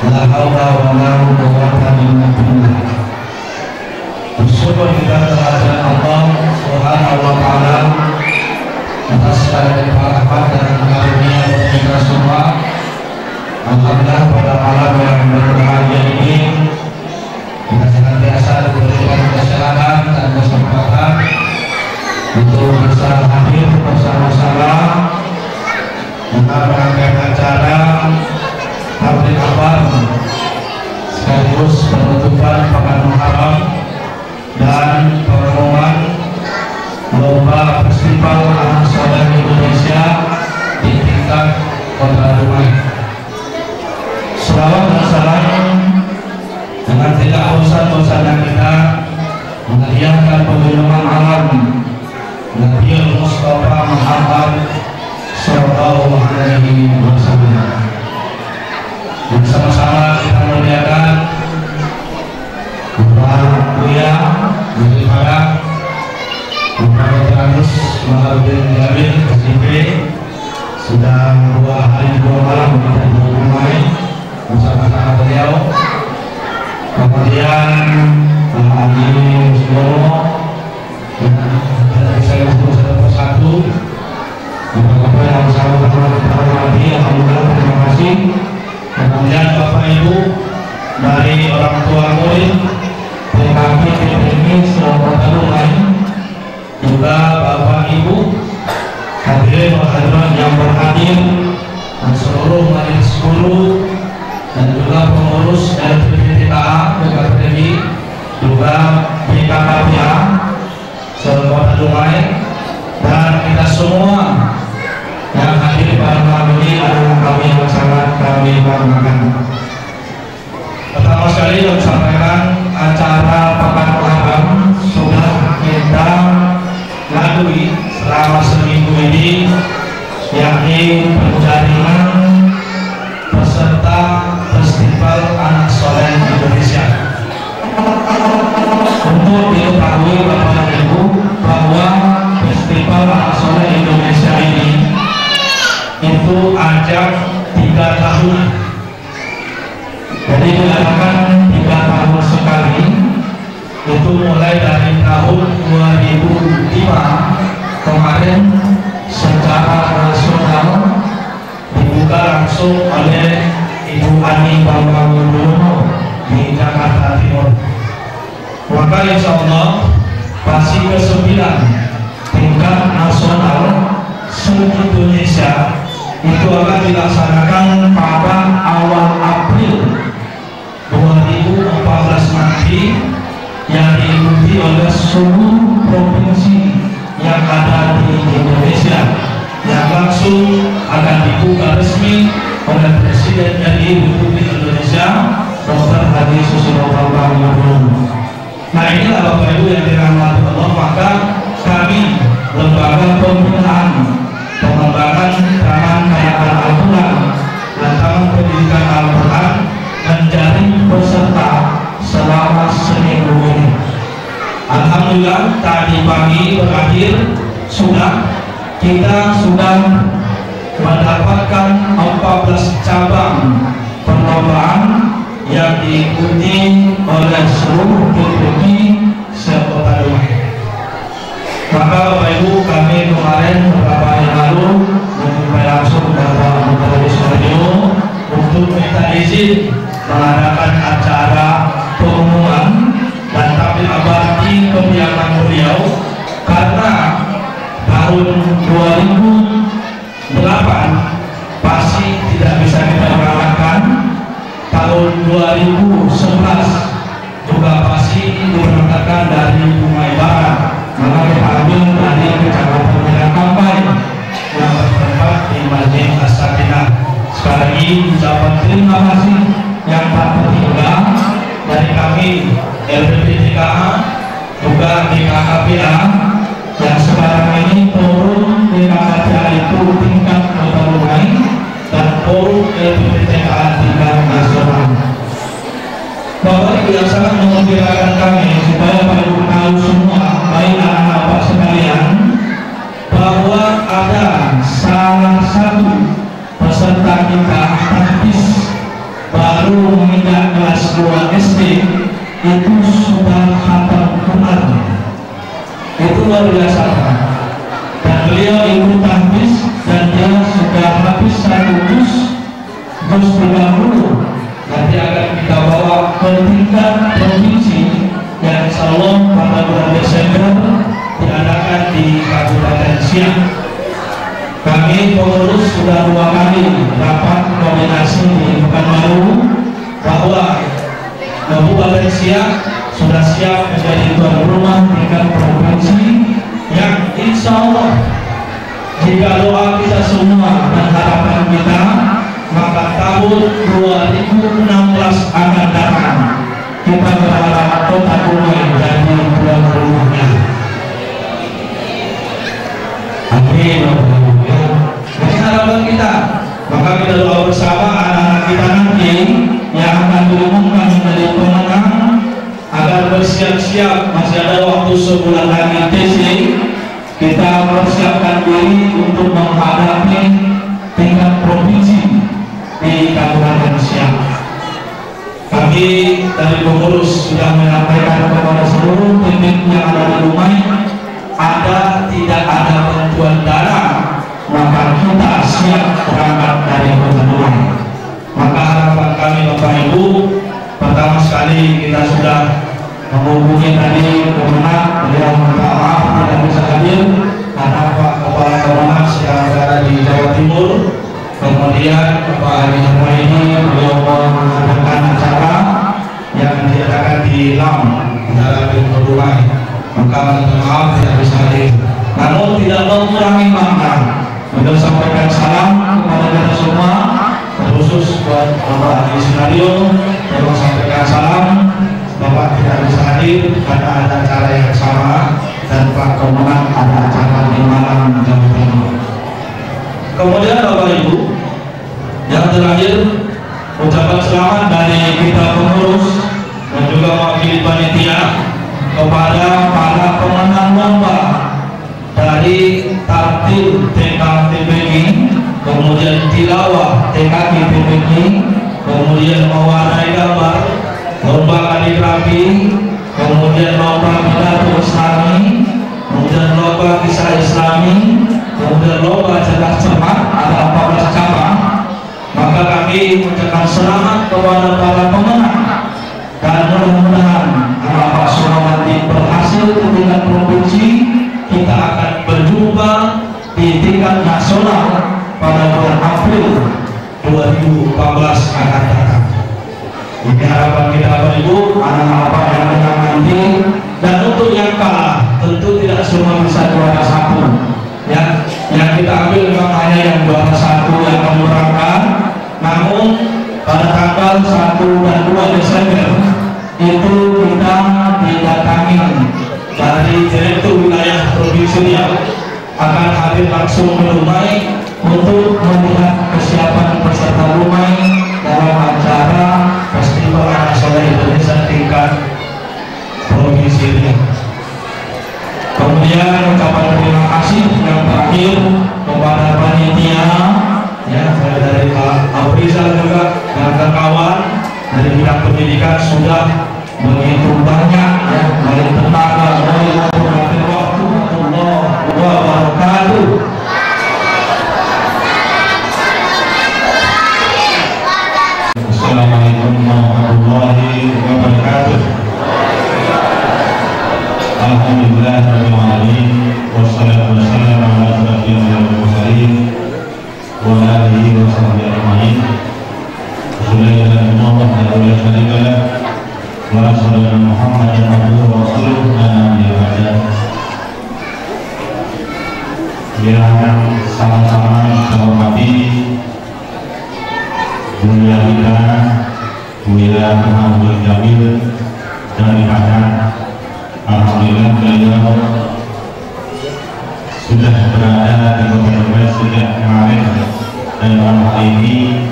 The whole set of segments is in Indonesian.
La haula wala quwwata illa billah. Bersyukur kita kepada Allah Subhanahu wa taala atas segala rahmat dan karunia kita semua. Alhamdulillah pada malam yang berbahagia ini kita senantiasa diberikan kesehatan dan kesempatan untuk bisa hadir bersama-sama dalam rangkaian acara tabligh akbar sekaligus penutupan pekan Muharram dan pengumuman lomba festival anak soleh Indonesia di tingkat Kota Dumai. Selawat dan salam dengan tidak bosan-bosannya kita menghadiahkan pengumuman alam Nabi Mustafa Muhammad Sallallahu Alaihi Wasallam. Bersama-sama kita muliakan Bapak Buya daripada Bapak Terus Mahabir Jamil KCP sudah 2 hari 2 malam kita dimulai bersama-sama beliau. Kemudian Pak Haji Muslomo dan saya satu persatu Bapak yang sama-sama kita hormati, alhamdulillah terima kasih. Kemudian Bapak Ibu dari orang tua murid PKP PPMI Kota Dumai, juga Bapak Ibu hadirin hadirat yang berhadir dan seluruh majelis guru dan juga pengurus LPPTA PKPMI juga BKKPA Kota Dumai dan kita semua yang hadir pada malam ini adalah kami yang sangat kami banggakan. Pertama sekali kami sampaikan acara Pekan Muharram sudah kita lalui selama seminggu ini, yakni penjaringan peserta Festival Anak Soleh Indonesia. Untuk diketahui Bapak dan Ibu bahwa Festival Anak Soleh Indonesia ini itu ajak 3 tahun. Jadi diadakan 3 tahun sekali. Itu mulai dari tahun 2005 kemarin secara nasional dibuka langsung oleh Ibu Ani Bambang Yudhoyono di Jakarta Timur. Maka insya Allah pasti ke-9 tingkat nasional se-Indonesia itu akan dilaksanakan pada awal April 2014 nanti, yang diikuti oleh seluruh provinsi yang ada di Indonesia, yang langsung akan dibuka resmi oleh Presiden RI Republik Indonesia Dr. Haji Susilo Bambang Yudhoyono. Nah, inilah Bapak Ibu yang dirahmati Allah, maka kami lembaga pembinaan pengembangan taman kayak Al-Quran dan taman pendidikan Al-Quran menjaring peserta selama seminggu ini. Alhamdulillah tadi pagi berakhir, kita sudah mendapatkan 14 cabang perlombaan yang diikuti oleh seluruh PPP se-Kota Dumai. Maka Bapak Ibu, kami kemarin beberapa hari lalu menjumpai langsung Bapak Menteri Sosial untuk minta izin mengadakan acara pengumuman dan tabligh akbar di kediaman beliau, karena tahun 2008 pasti tidak bisa kita berangkatkan, tahun 2011 juga pasti diberangkatkan dari Dumai Barat, maka kita ambil dari Kecamatan Medakampai yang bertempat di Masjid As-Sakinah. Sekali lagi ucapan terima kasih yang tak terhingga dari kami LPPTA juga BKKPA yang sekarang ini forum BKKPA itu tingkat Kota Dumai dan forum LPPTA tingkat nasional. Bapak Ibu yang sangat mengembirakan kami supaya Bapak Ibu tahu semua, baik anak-anak Bapak sekalian, bahwa ada salah satu peserta kita tahfiz baru baru menginjak kelas 2 SD itu sudah hafal Quran. Itu luar biasa. Dan beliau ikut tahfiz dan dia sudah habis 1 juz 30. Nanti akan kita bawa ke tingkat provinsi yang insyaallah pada bulan Desember diadakan di Kabupaten Siak. Kami pengurus sudah 2 kali rapat koordinasi di Pekanbaru bahwa Kabupaten Siak sudah siap menjadi tuan rumah tingkat provinsi yang insya Allah jika doa kita semua dan harapan kita, maka tahun 2016 akan datang kita berharap Kota Dumai jadi tuan rumahnya. Amin. Ini harapan kita. Maka kita doa bersama anak-anak kita nanti yang akan diumumkan menjadi pemenang agar bersiap-siap. Masih ada waktu sebulan lagi TC. Kita persiapkan diri untuk menghadapi tingkat provinsi di Kabupaten Siak. Kami dari pengurus sudah menyampaikan kepada seluruh tim yang ada di Dumai, tidak ada bantuan darah, maka kita siap berangkat dari Kota Dumai. Maka harapan kami Bapak Ibu, pertama sekali kita sudah menghubungi tadi pemenang, beliau minta maaf tidak bisa hadir karena Pak Kepala Kemenang sedang berada di Jawa Timur. Kemudian Pak Ari ini beliau mengadakan acara yang diadakan di LAM Bandara Kota Dumai. Maka minta maaf tidak bisa hadir. Namun tidak mengurangi makna. Beliau sampaikan salam kepada kita semua, khusus buat Bapak Ari Sinario. Beliau sampaikan salam. Bapak tidak bisa hadir karena ada acara yang sama dan Pak Kemenang ada acara di Malang, Jawa Timur. Kemudian Bapak Ibu, yang terakhir ucapan selamat dari kita pengurus dan juga wakil panitia kepada para pemenang lomba dari tartil TK TPG, kemudian tilawah TKG TPG, kemudian mewarnai gambar, lomba kaligrafi, kemudian lomba pidato Islami, kemudian lomba kisah Islami, kemudian lomba cerdas cermat, ada 14 cabang. Maka kami mengucapkan selamat kepada para pemenang dan mudah-mudahan kalau Pak Surawati berhasil ke tingkat provinsi, kita akan berjumpa di tingkat nasional pada bulan April 2014 akan datang. Ini harapan kita Bapak Ibu, anak-anak yang menang nanti. Dan untuk yang kalah tentu tidak semua bisa juara 1 ya. Yang kita ambil memang hanya yang juara 1 yang menyuarakan. Namun pada tanggal 1 dan 2 Desember itu kita didatangi dari Direktur Wilayah Provinsi Riau akan hadir langsung ke Dumai untuk melihat kesiapan peserta Dumai dalam acara Festival Anak Soleh Indonesia tingkat Provinsi Riau. Kemudian ucapan terima kasih yang terakhir kepada panitia ya, dari Pak Afrizal juga dan kawan dari bidang pendidikan sudah begitu banyak ya, dari tenaga dari warahmatullahi wabarakatuh. Assalamualaikum warahmatullahi wabarakatuh. Alhamdulillahirrahmanirrahim. Wassalatu wassalamu ala asyrafil mursalin wa ala alihi wa sahbihi ajma'in. Subhanallah wa bihamdihi wa sallallahu Muhammadan abduhu wa rasuluhu la nabiyya yang sama-sama kita hormati Buya kita, Buya Muhammad Jamil dari Padang. Alhamdulillah beliau sudah berada di Kota Dumai sejak kemarin dan malam hari ini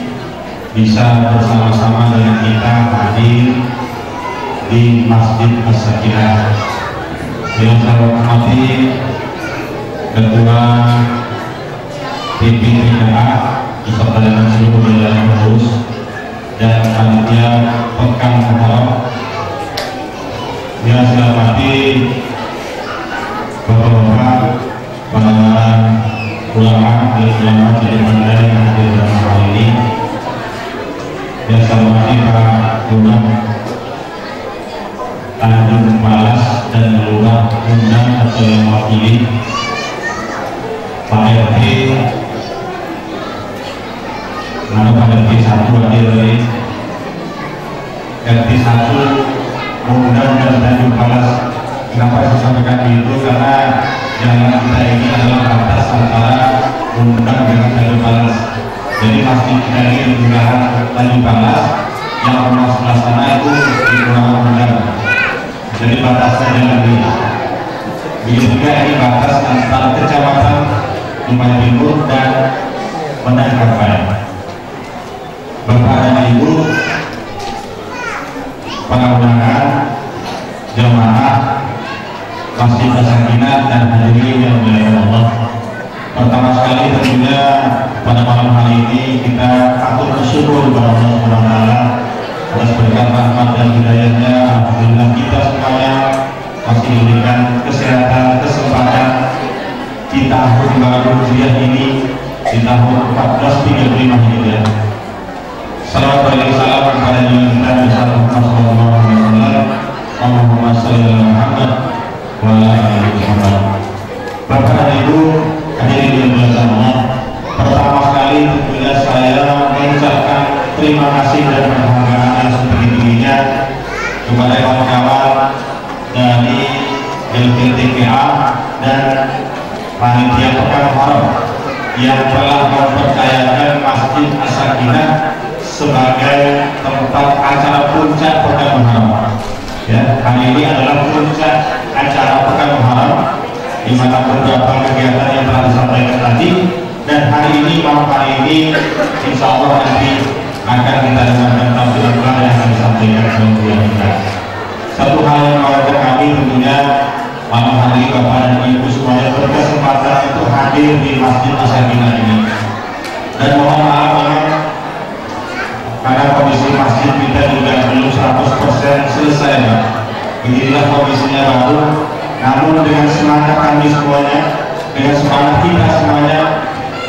bisa bersama-sama dengan kita hadir di Masjid As-Sakinah. Yang saya hormati Ketua DPPA beserta dengan seluruh jajaran pengurus dan panitia Pekan Muharram yang saya hormati Bapak-bapak para ulama dari Bandar yang hadir dalam hal ini, yang saya hormati Pak Lurah Tanjung Malas dan Lurah Undang atau yang mewakili, Pak RT, mana Pak RT 1 hadir dari RT 1 Undang dan Tanjung Malas. Kenapa saya sampaikan itu? Karena jalan kita ini adalah batas antara Undang dengan Tanjung Malas. Jadi masjid kita ini di Kelurahan Tanjung Malas, yang rumah sebelah sana itu di Kelurahan Undang. Jadi batasnya jalan ini. Begitu juga ini batas antara Kecamatan Lumajang Timur dan Menanggapai. Bapak dan Ibu, para undangan, jemaah Masjid As-Sakinah dan hadirin yang dimuliakan Allah. Pertama sekali tentunya pada malam hari ini kita patut bersyukur kepada Allah Subhanahu wa taala atas berkat rahmat dan hidayahnya. Alhamdulillah kita semuanya masih diberikan kesehatan, kesempatan di tahun baru Hijriah ini, di tahun 1435 Hijriah. Salawat dan salam kepada junjungan kita besar Muhammad sallallahu alaihi wasallam. Allahumma shalli ala Muhammad wa ala ali Muhammad. Bapak dan Ibu hadirin yang dimuliakan Allah, pertama sekali tentunya saya mengucapkan terima kasih dan penghargaan yang setinggi-tingginya kepada kawan-kawan dari LPTPA dan panitia Pekan Muharram yang telah mempercayakan Masjid As-Sakinah sebagai tempat acara puncak Pekan Muharram. Ya, hari ini adalah puncak acara Pekan Muharram, di mana beberapa kegiatan yang telah disampaikan tadi, dan hari ini malam hari ini insya Allah nanti akan kita dengarkan tampilan yang akan disampaikan oleh kita. Satu hal yang mengharuskan kami tentunya malam hari ini Bapak dan Ibu semuanya berkesempatan untuk hadir di Masjid As-Sakinah ini, dan mohon maaf memang karena kondisi masjid kita juga belum 100% selesai, Pak. Inilah kondisinya baru, namun dengan semangat kami semuanya, dengan semangat kita semuanya,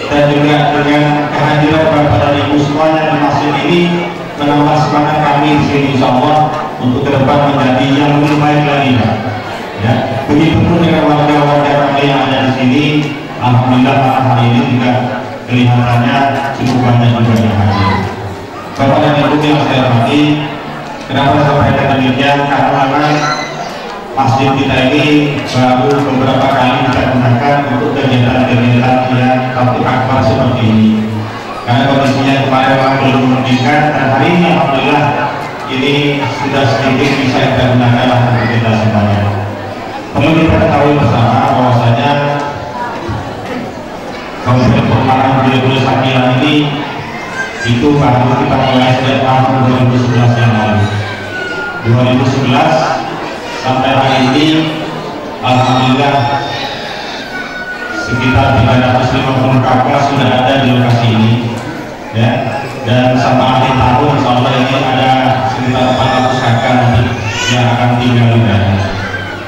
dan juga dengan kehadiran Bapak dan Ibu semuanya di masjid ini menambah semangat kami di sini insya Allah untuk ke depan menjadi yang lebih baik lagi, Pak. Ya, begitupun dengan warga-warga kami yang ada di sini. Alhamdulillah malam hari ini juga kelihatannya cukup banyak juga yang hadir. Bapak dan Ibu yang saya hormati, kenapa saya sampaikan demikian? Karena memang masjid kita ini baru beberapa kali kita gunakan untuk kegiatan-kegiatan yang takut akbar seperti ini. Karena kondisinya kemarin memang belum memungkinkan, dan hari ini alhamdulillah ini sudah sedikit bisa kita gunakan untuk kita semuanya. Perlu kita ketahui bersama bahwasanya konsep perumahan Beliau Sakinah ini itu baru kita mulai sejak tahun 2011 yang lalu. 2011 sampai hari ini alhamdulillah sekitar 350 kakak sudah ada di lokasi ini, ya, dan sampai akhir tahun insya Allah ini ada sekitar 400 kakak nanti yang akan tinggal di sana.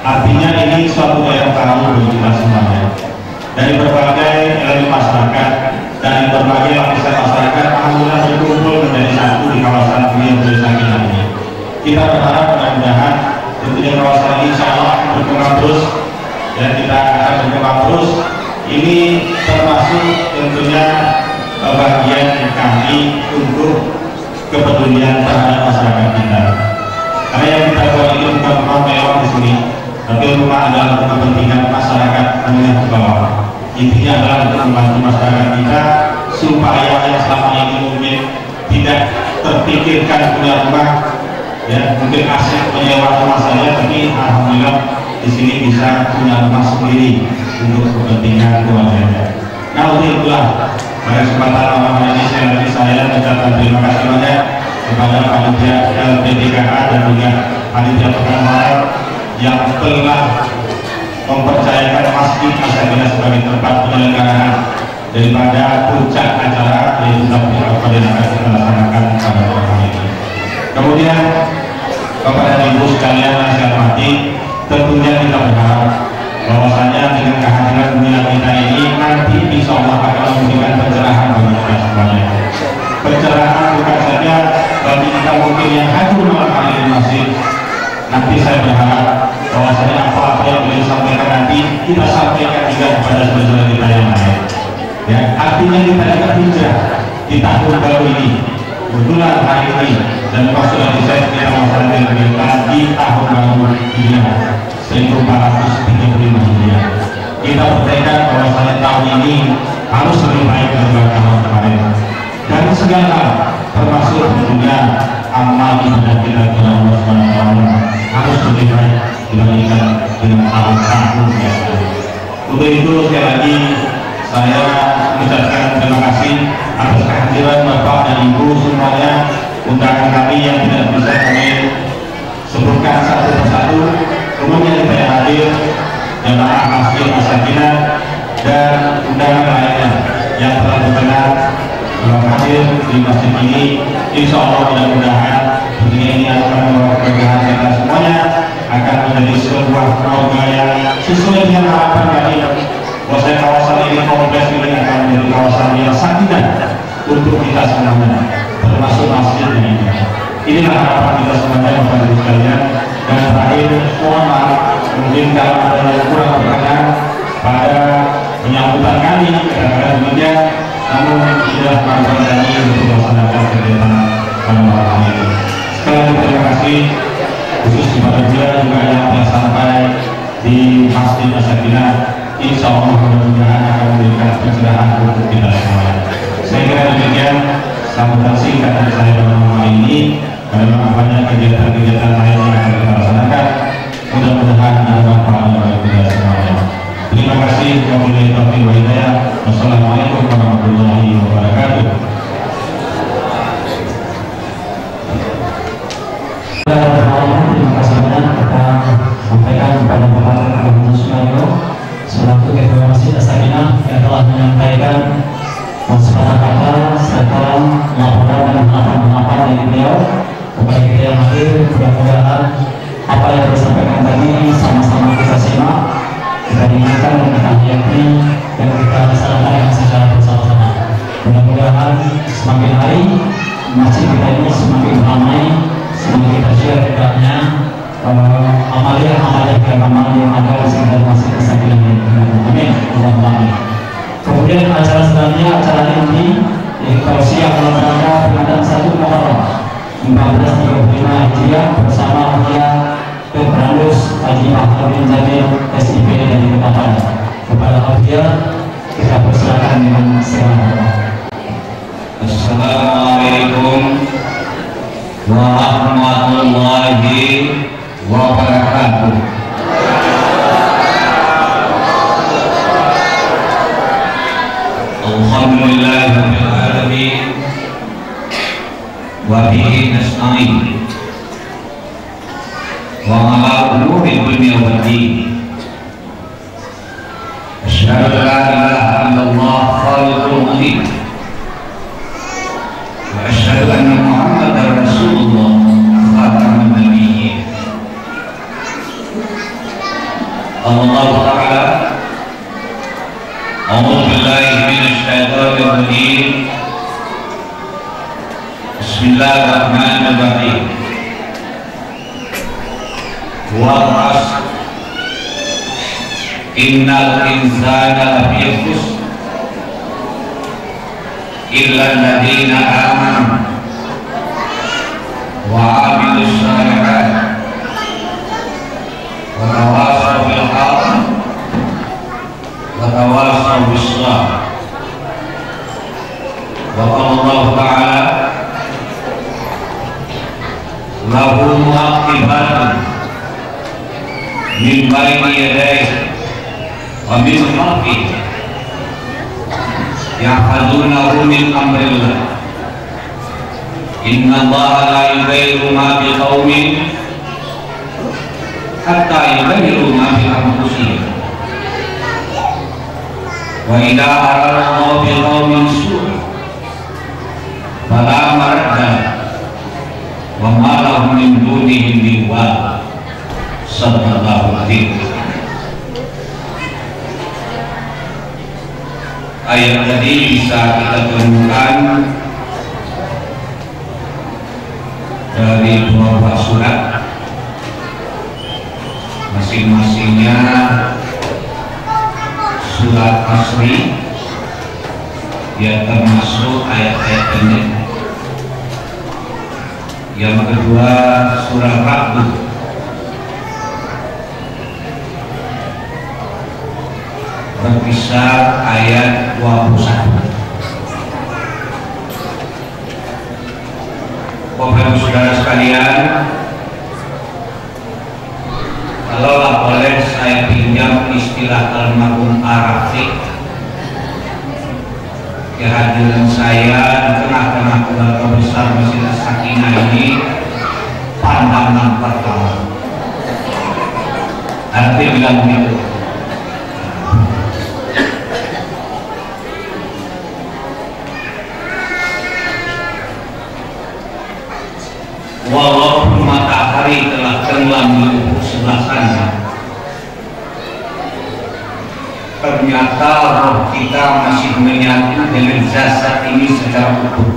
Artinya ini suatu daerah tamu bagi kita semuanya, dari berbagai elemen masyarakat, dari berbagai lapisan masyarakat alhamdulillah berkumpul menjadi satu di kawasan Beliau Sakinah ini. Kita berharap mudah-mudahan tentunya kawasan ini insya Allah berkembang terus, dan kita akan berkembang terus. Ini termasuk tentunya bagian kami untuk kepedulian terhadap masyarakat kita. Karena yang kita buat ini bukan rumah mewah di sini, tapi rumah adalah untuk kepentingan masyarakat menengah ke bawah. Intinya adalah untuk membantu masyarakat kita supaya yang selama ini mungkin tidak terpikirkan punya rumah, ya, mungkin asik menyewa rumah saja, tapi alhamdulillah di sini bisa punya rumah sendiri untuk kepentingan keluarganya. Nah, untuk itulah pada kesempatan malam hari ini saya mengucapkan terima kasih banyak kepada panitia LPTKA dan juga panitia Pekan Muharram yang telah mempercayakan Masjid As-Sakinah sebagai tempat penyelenggaraan daripada puncak acara yaitu takbir akbar yang akan kita laksanakan pada malam ini. Kemudian kepada ibu sekalian yang saya hormati, tentunya kita berharap bahwasanya dengan kehadiran dunia kita ini nanti insya Allah akan memberikan pencerahan bagi kita semuanya. Pencerahan bukan saja bagi kita mungkin yang hadir malam hari ini masih. Nanti saya berharap bahwasanya apa yang beliau sampaikan nanti kita sampaikan juga kepada saudara kita yang lain. Ya, artinya kita juga hijrah di tahun baru ini, bulan hari ini, dan sudah diset kita melaksanakan kegiatan di tahun baru ini 1435 Hijriah. Kita bertekad bahwasanya tahun ini harus lebih baik daripada tahun kemarin. Dan segala termasuk tentunya amal ibadah kita kepada Allah Subhanahu wa taala harus lebih baik dibandingkan dengan tahun-tahun yang lalu. Untuk itu sekali lagi saya mengucapkan terima kasih atas kehadiran Bapak dan Ibu semuanya. Undangan kami yang tidak bisa kami sebutkan satu persatu, kemudian saya hadir jemaah Masjid As-Sakinah dan undangan lainnya yang telah berkenan hadir di masjid ini. Insya Allah mudah-mudahan ini akan membawa keberkahan kita semuanya, akan menjadi sebuah keluarga yang sesuai dengan harapan kami. Bahwasanya kawasan ini, kompleks ini akan menjadi kawasan yang sakinah untuk kita semuanya, termasuk masjid ini. Inilah harapan kita semuanya Bapak Ibu sekalian. Dan terakhir, mohon maaf mungkin kalau ada yang kurang berkenan pada penyambutan kami kadang-kadang demikian, namun tidak mampu kami untuk melaksanakan kegiatan pada malam ini. Sekali lagi terima kasih khusus kepada dia juga yang telah sampai di Masjid As-Sakinah. Insya Allah mudah-mudahan akan memberikan pencerahan untuk kita semua. Saya kira demikian sambutan singkat dari saya pada malam ini. Karena banyak kegiatan-kegiatan lain yang akan kita laksanakan, mudah-mudahan ada manfaat bagi kita semuanya. Terima kasih. Wabillahi taufiq wal hidayah. Wassalamualaikum warahmatullahi wabarakatuh. Terima kasih banyak kita sampaikan kepada Bapak Muhammad Sumario selaku Ketua Masjid As-Sakinah yang telah menyampaikan kata-kata serta laporan dan harapan dari beliau kepada kita yang hadir. Mudah-mudahan apa yang disampaikan tadi sama-sama kita simak, kita dengarkan dan kita yakini dan kita laksanakan secara bersama-sama. Mudah-mudahan semakin hari masjid kita ini semakin ramai, semakin kita share tidaknya amalia-amalia keagamaan yang ada di sekitar Masjid As-Sakinah ini. Amin. Amin. Kemudian acara selanjutnya, acara ini tausiah dalam rangka pengadaan 1 Muharram 1435 Hijriah bersama Mulia Petrandus Haji Mahmud bin Jamil SIP dari Ketapang. Kepada Mulia kita persilakan dengan segala. Assalamualaikum warahmatullahi wabarakatuh. Alhamdulillahirabbil alamin wa bihi nasta'in wa ala umuri dunya wad din. Asyhadu an la ilaha illallah khaliqul mu'min wa asyhadu anna Muhammadar Rasulullah khatamun nabiyyin. Allah Ta'ala a'udzu billahi minasy syaithanir rajim. Bismillahirrahmanirrahim. Wal 'ashr innal insana lafi khusr illa alladziina aamanu wa 'amilus shalihaat wa tawassaw bil haqqi wa tawassaw bis sabr. Wa qala Allah Ta'ala lahu mu'aqibatun min bayni yadayhi wa min khalfihi yahfazunahu min amrillah. Inna Allaha la yughayyiru ma bi qaumin hatta yughayyiru ma bi anfusihim. wa idza arada biqaumin su'a fala maradda wa ma lahum min dunihi min wal. Sallallahu alaihi wasallam. Ayat tadi bisa kita temukan dari dua buah surat, masing-masingnya surat Asri, yang termasuk ayat-ayat pendek. Yang kedua surat Ra'd, berkisar ayat 21. Bapak Ibu Saudara sekalian, kalaulah boleh saya pinjam istilah almarhum Arafiq, kehadiran saya di tengah-tengah keluarga besar Masjid As-Sakinah ini pandangan pertama. Arti bilang begitu. Walaupun matahari telah tenggelam di ufuk sebelah sana, ternyata roh kita masih menyatu dengan jasad ini secara utuh.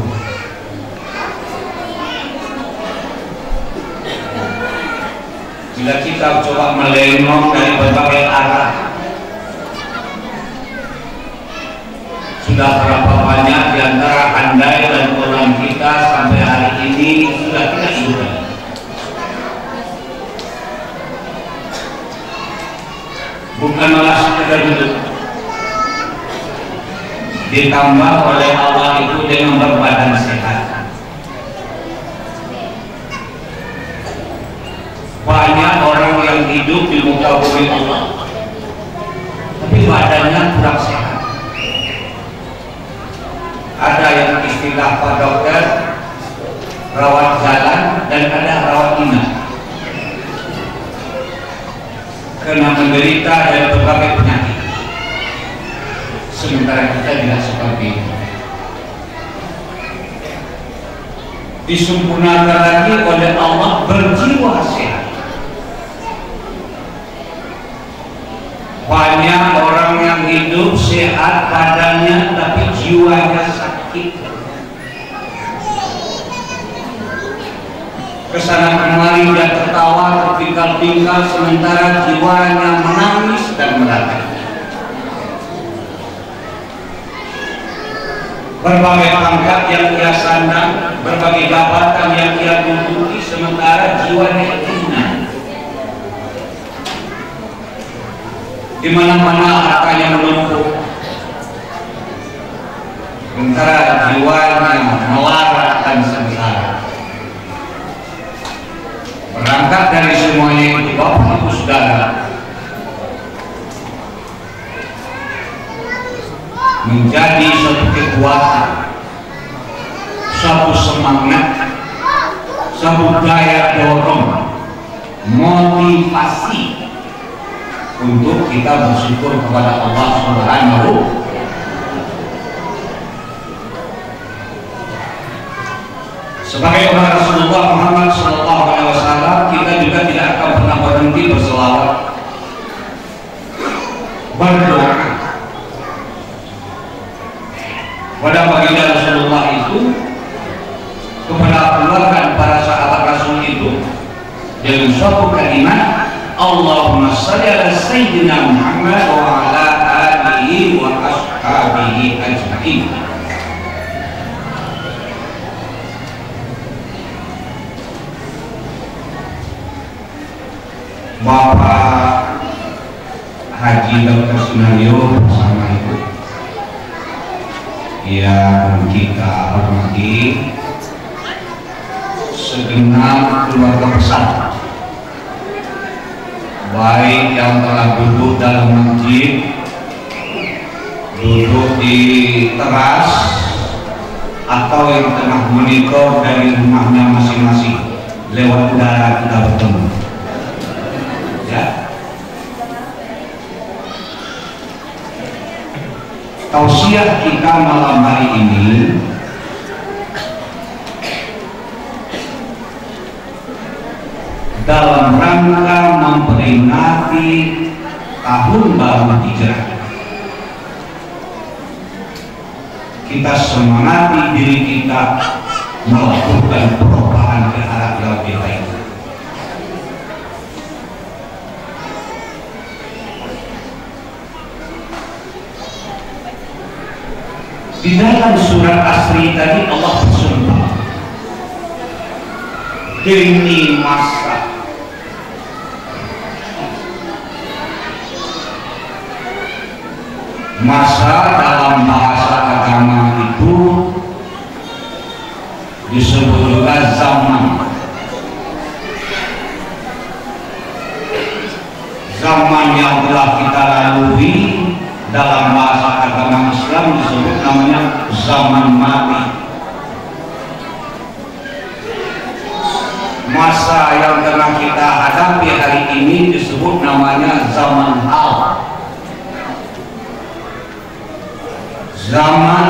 Bila kita coba melengok dari berbagai arah, sudah berapa banyak di antara andai dan orang kita sampai hari ini sudah tidak hidup. Bukan malah sekedar hidup, ditambah oleh Allah itu dengan berbadan sehat. Banyak orang yang hidup di muka bumi Allah, tapi badannya kurang sehat. Ada yang istilah Pak Dokter rawat jalan dan ada rawat inap, karena menderita dari berbagai penyakit. Sementara kita tidak seperti itu. Disempurnakan lagi oleh Allah berjiwa sehat. Banyak orang yang hidup sehat badannya tapi jiwanya sakit. Kesana kemari dia tertawa, terpingkal-pingkal, sementara jiwanya menangis dan meratap. Berbagai pangkat yang ia sandang, berbagai jabatan yang ia duduki, sementara jiwanya hina. Di mana-mana hartanya menumpuk, sementara jiwanya melarat dan sengsara. Berangkat dari semuanya itu, Bapak Ibu Saudara, menjadi suatu kekuatan, suatu semangat, suatu daya dorong, motivasi untuk kita bersyukur kepada Allah Subhanahu. Sebagai umat Rasulullah Muhammad SAW, kita juga tidak akan pernah berhenti berselawat, berdoa pada baginda Rasulullah itu, kepada keluarga para sahabat Rasul itu, dengan suatu kalimat, Allahumma shalli ala Sayyidina Muhammad wa ala alihi wa ashabihi ajma'in. Bapak Haji Dr. Sunario bersama Ibu yang kita hormati, segenap keluarga besar, baik yang telah duduk dalam masjid, duduk di teras, atau yang tengah monitor dari rumahnya masing-masing lewat udara kita bertemu. Ya, Tausiah kita malam hari ini dalam rangka memperingati tahun baru Hijrah. Kita semangati diri kita melakukan perubahan ke arah yang lebih baik. Di dalam surat Asri tadi Allah bersumpah, demi masa dalam bahasa agama itu disebut juga zaman. Zaman yang telah kita lalui dalam bahasa agama Islam disebut namanya zaman mati. Masa yang tengah kita hadapi hari ini disebut namanya zaman hal. Zaman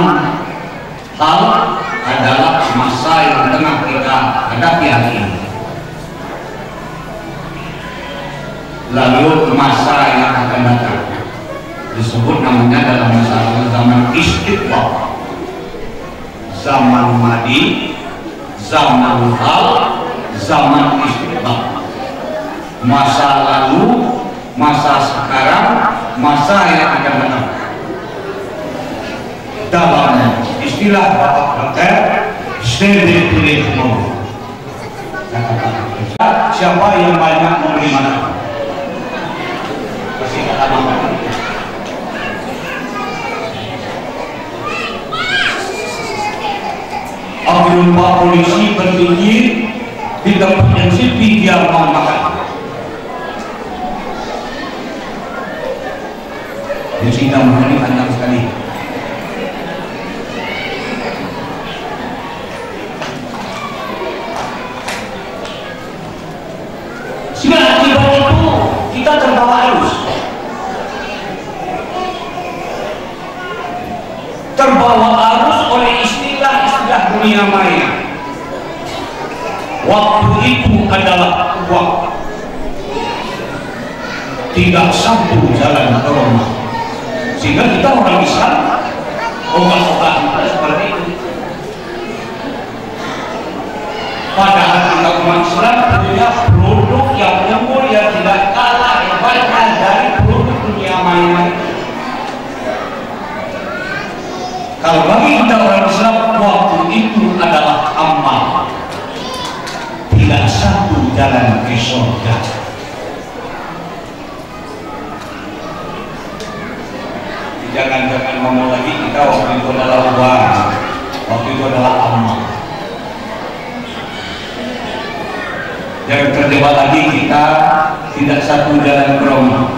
hal adalah masa yang tengah kita hadapi hari ini. Lalu masa yang akan datang disebut namanya dalam masalah zaman istiqlal, zaman madi, zaman hal, zaman istiqlal. Masa lalu, masa sekarang, masa yang akan datang. Dalam istilah Bapak Bakar, siapa yang banyak memberi makan? Kasih kata makan. Akhirnya Pak polisi berpikir di tempat yang sepi dia mau makan. Di sini ini panjang sekali. Sehingga akibat itu kita terbawa arus, oleh istilah dunia maya. Waktu itu adalah waktu tidak satu jalan ke Roma, sehingga kita orang Islam obat-obatan seperti itu. Padahal kita umat Islam punya produk yang unggul yang tidak kalah hebatnya dari produk dunia maya. Kalau bagi kita orang Islam, waktu itu adalah amal, tidak satu jalan ke surga. Jangan-jangan ngomong lagi kita waktu itu adalah uang, waktu itu adalah amal. Jangan terjebak lagi kita tidak satu jalan ke Roma.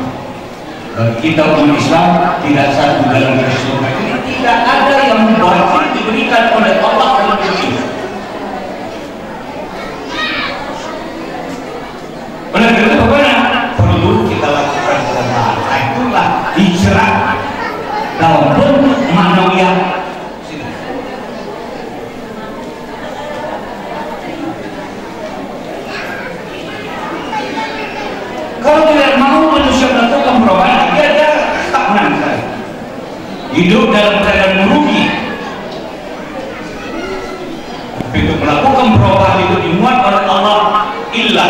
Kita umat Islam tidak satu jalan ke surga. Jadi tidak ada yang wajib diberikan oleh Allah dalam dunia. Oleh karena itu perlu kita lakukan perubahan. Itulah hijrah dalam bentuk manusia. Kalau tidak mau manusia melakukan perubahan, dia stagnan saja, hidup dalam keadaan merugi. Untuk melakukan perubahan itu dimuat oleh Allah, illa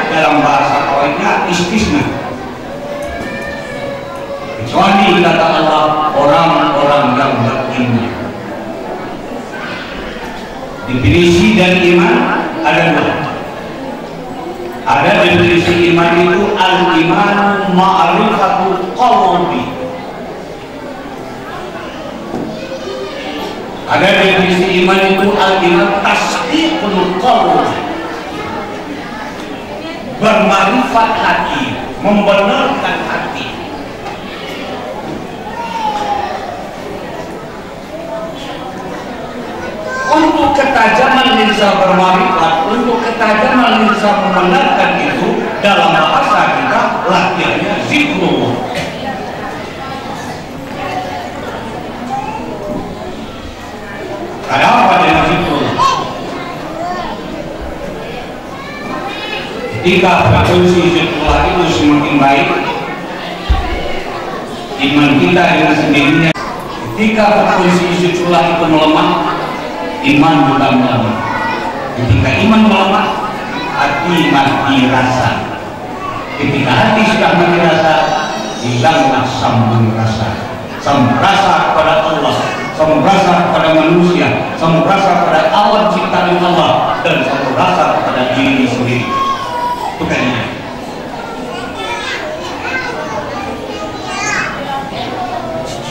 dalam bahasa kawannya istisna. Kecuali kata Allah, orang-orang yang beriman. Definisi dari iman ada dua. Ada definisi iman itu al-iman ma'rifatul qalbi. Ada definisi iman itu al-iman tasdiqul qalbi. Bermarifat hati, membenarkan hati. Untuk ketajaman lisan bermarifat, untuk ketajaman lisan membenarkan itu dalam bahasa kita latihannya zikrullah. Ketika frekuensi zikirullah itu semakin baik, iman kita dengan sendirinya. Ketika frekuensi zikirullah itu melemah, iman juga melemah. Ketika iman melemah, hati mati rasa. Ketika hati sudah mati rasa, hilanglah sambung rasa. Sambung rasa kepada Allah, sambung rasa kepada manusia, sambung rasa kepada alam ciptaan Allah, dan sambung rasa kepada diri sendiri. Bukan ini.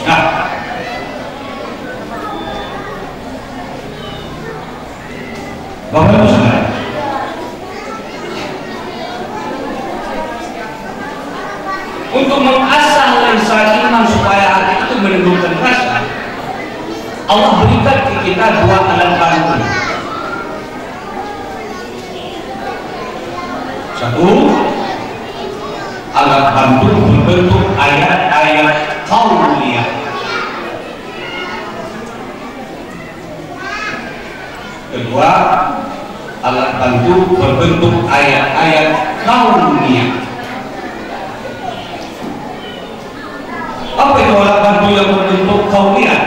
Nah, Bapak Ibu Saudara, untuk mengasah lensa iman supaya hati itu menumbuhkan rasa, Allah berikan ke kita dua alat bantu. Satu, alat bantu berbentuk ayat-ayat qauliyah. Kedua, alat bantu berbentuk ayat-ayat kauniyah. Apa itu alat bantu yang berbentuk kauniyah?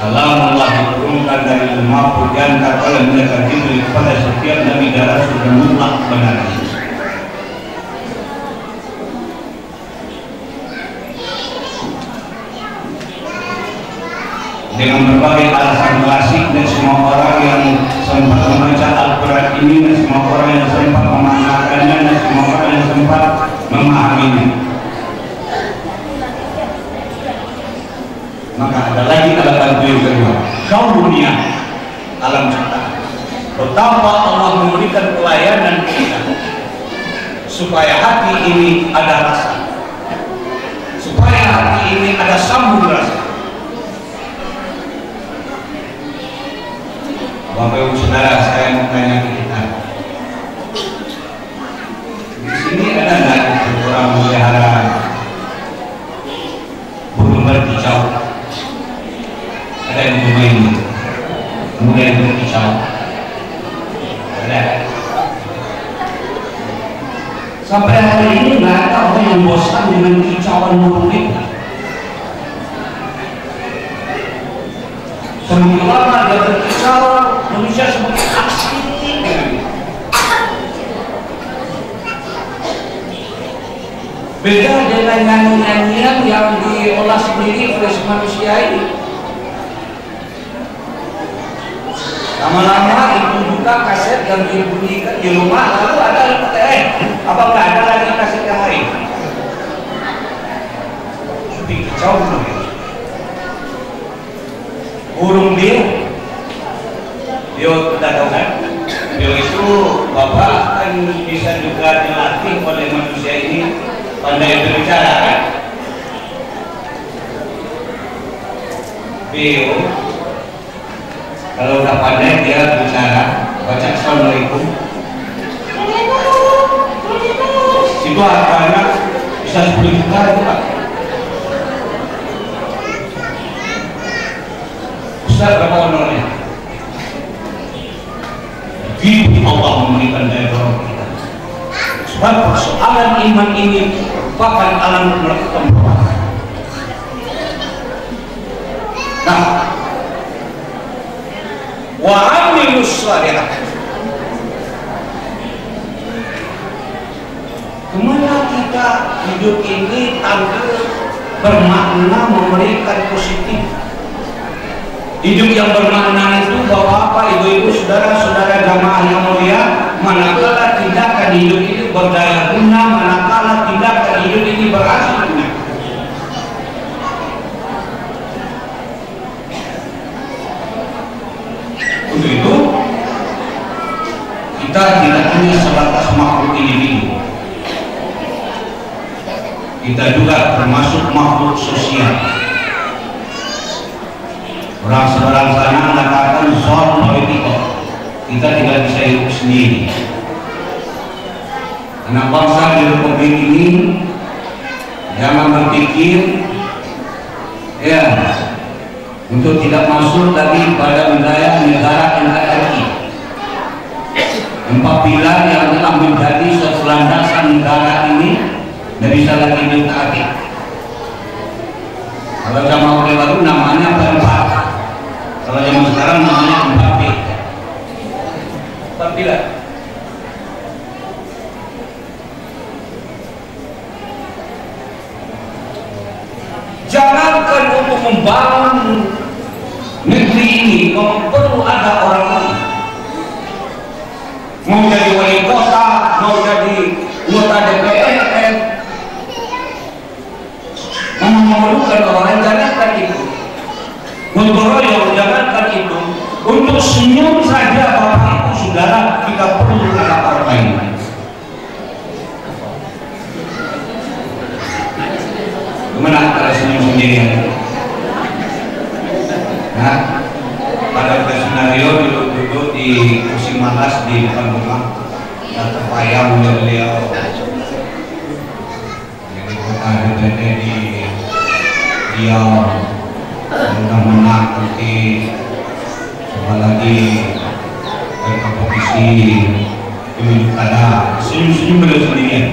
Kalam Allah diturunkan dari Al-Mahfuz dan oleh malaikat Jibril kepada setiap nabi dan rasul dan mutlak kebenaran. Dengan berbagai alasan klasik dan semua orang yang sempat membaca Al-Quran ini dan semua orang yang sempat memaknakannya dan semua orang yang sempat memahaminya, maka ada lagi alat bantu yang kedua, kauniyah, alam ciptaan. Betapa Allah memberikan pelayanan kita supaya hati ini ada rasa, supaya hati ini ada sambung rasa. Bapak Ibu Saudara, saya mau tanya ke kita, di sini ada nggak orang melihara burung berkicau? Ada yang bermain kemudian berkicau? Ada. Sampai hari ini nggak ada orang yang bosan dengan kicauan burung itu. Semakin lama dia berkicau, manusia semakin asik. Beda dengan nyanyian yang diolah sendiri oleh manusia ini. Lama-lama itu buka kaset yang dibunyikan di rumah, lalu ada apa nggak ada lagi kaset yang lain? Dikicau dulu. Burung dia tidak tahu kan? Dia itu Bapak kan bisa juga dilatih oleh manusia ini pandai berbicara kan? Bio kalau udah pandai dia bicara, baca Assalamualaikum, itu harganya bisa 10 juta itu Pak. Ustaz, berapa honornya? Begitu Allah memberikan daya dorong kita. Sebab persoalan iman ini merupakan alam melakukan perubahan. Nah, wa amilus shalihat. Kemana kita hidup ini tampil bermakna memberikan positif? Hidup yang bermakna itu Bapak-bapak, ibu-ibu, saudara-saudara jamaah yang mulia, manakala tindakan hidup itu berdaya guna, manakala tindakan hidup ini berhasil guna. Untuk itu kita tidak hanya sebatas makhluk individu, kita juga termasuk makhluk sosial. Orang sana mengatakan zon politiko, kita tidak bisa hidup sendiri. Anak bangsa di Republik ini jangan berpikir ya untuk tidak masuk lagi pada wilayah negara NKRI. empat pilar yang telah menjadi suatu landasan negara ini tidak bisa lagi ditaati. Kalau zaman Orde Baru namanya P4, kalau zaman sekarang namanya 4P. 4 pilar. Jangankan untuk membangun negeri ini, perlu ada orang lain. Mau jadi wali kota, mau jadi anggota DPR, memerlukan orang, jangankan itu. Gotong royong, jangankan itu. Untuk senyum saja Bapak Ibu Saudara kita perlu ada orang lain. Gimana antara senyum sendirian? Nah, pada skenario duduk di kursi malas di depan rumah, dan terpayang beliau jadi kota DPD di Riau, mudah menang nanti coba lagi berkompetisi pemilu kada, senyum-senyum beliau sendirian.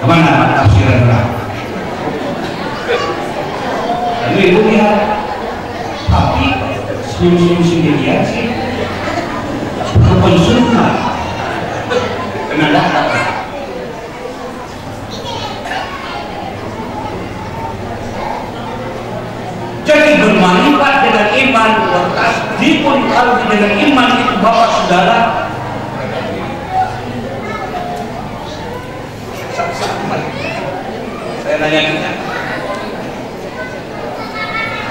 Kemana tafsiran orang? Lalu itu dia, tapi senyum-senyum sendirian sih berkonsultan kena data. Jadi bermanfaat dengan iman, bertasdikun kalau dengan iman itu Bapak Saudara. Saya nanya kita,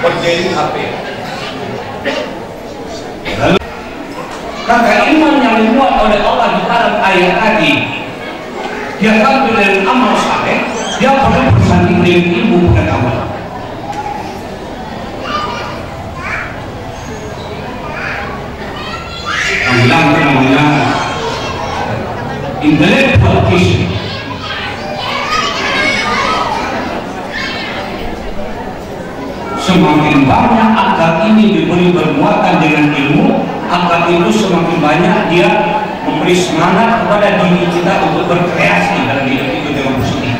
berdiri HP. Lalu kakak iman yang dimuat oleh Allah di dalam ayat tadi, dia tampil dari amal saleh, dia perlu bersanding dengan ilmu pengetahuan. Bilang namanya intellectual issue. Semakin banyak akal ini diberi bermuatan dengan ilmu, akal itu semakin banyak dia memberi semangat kepada diri kita untuk berkreasi dalam hidup itu dengan positif.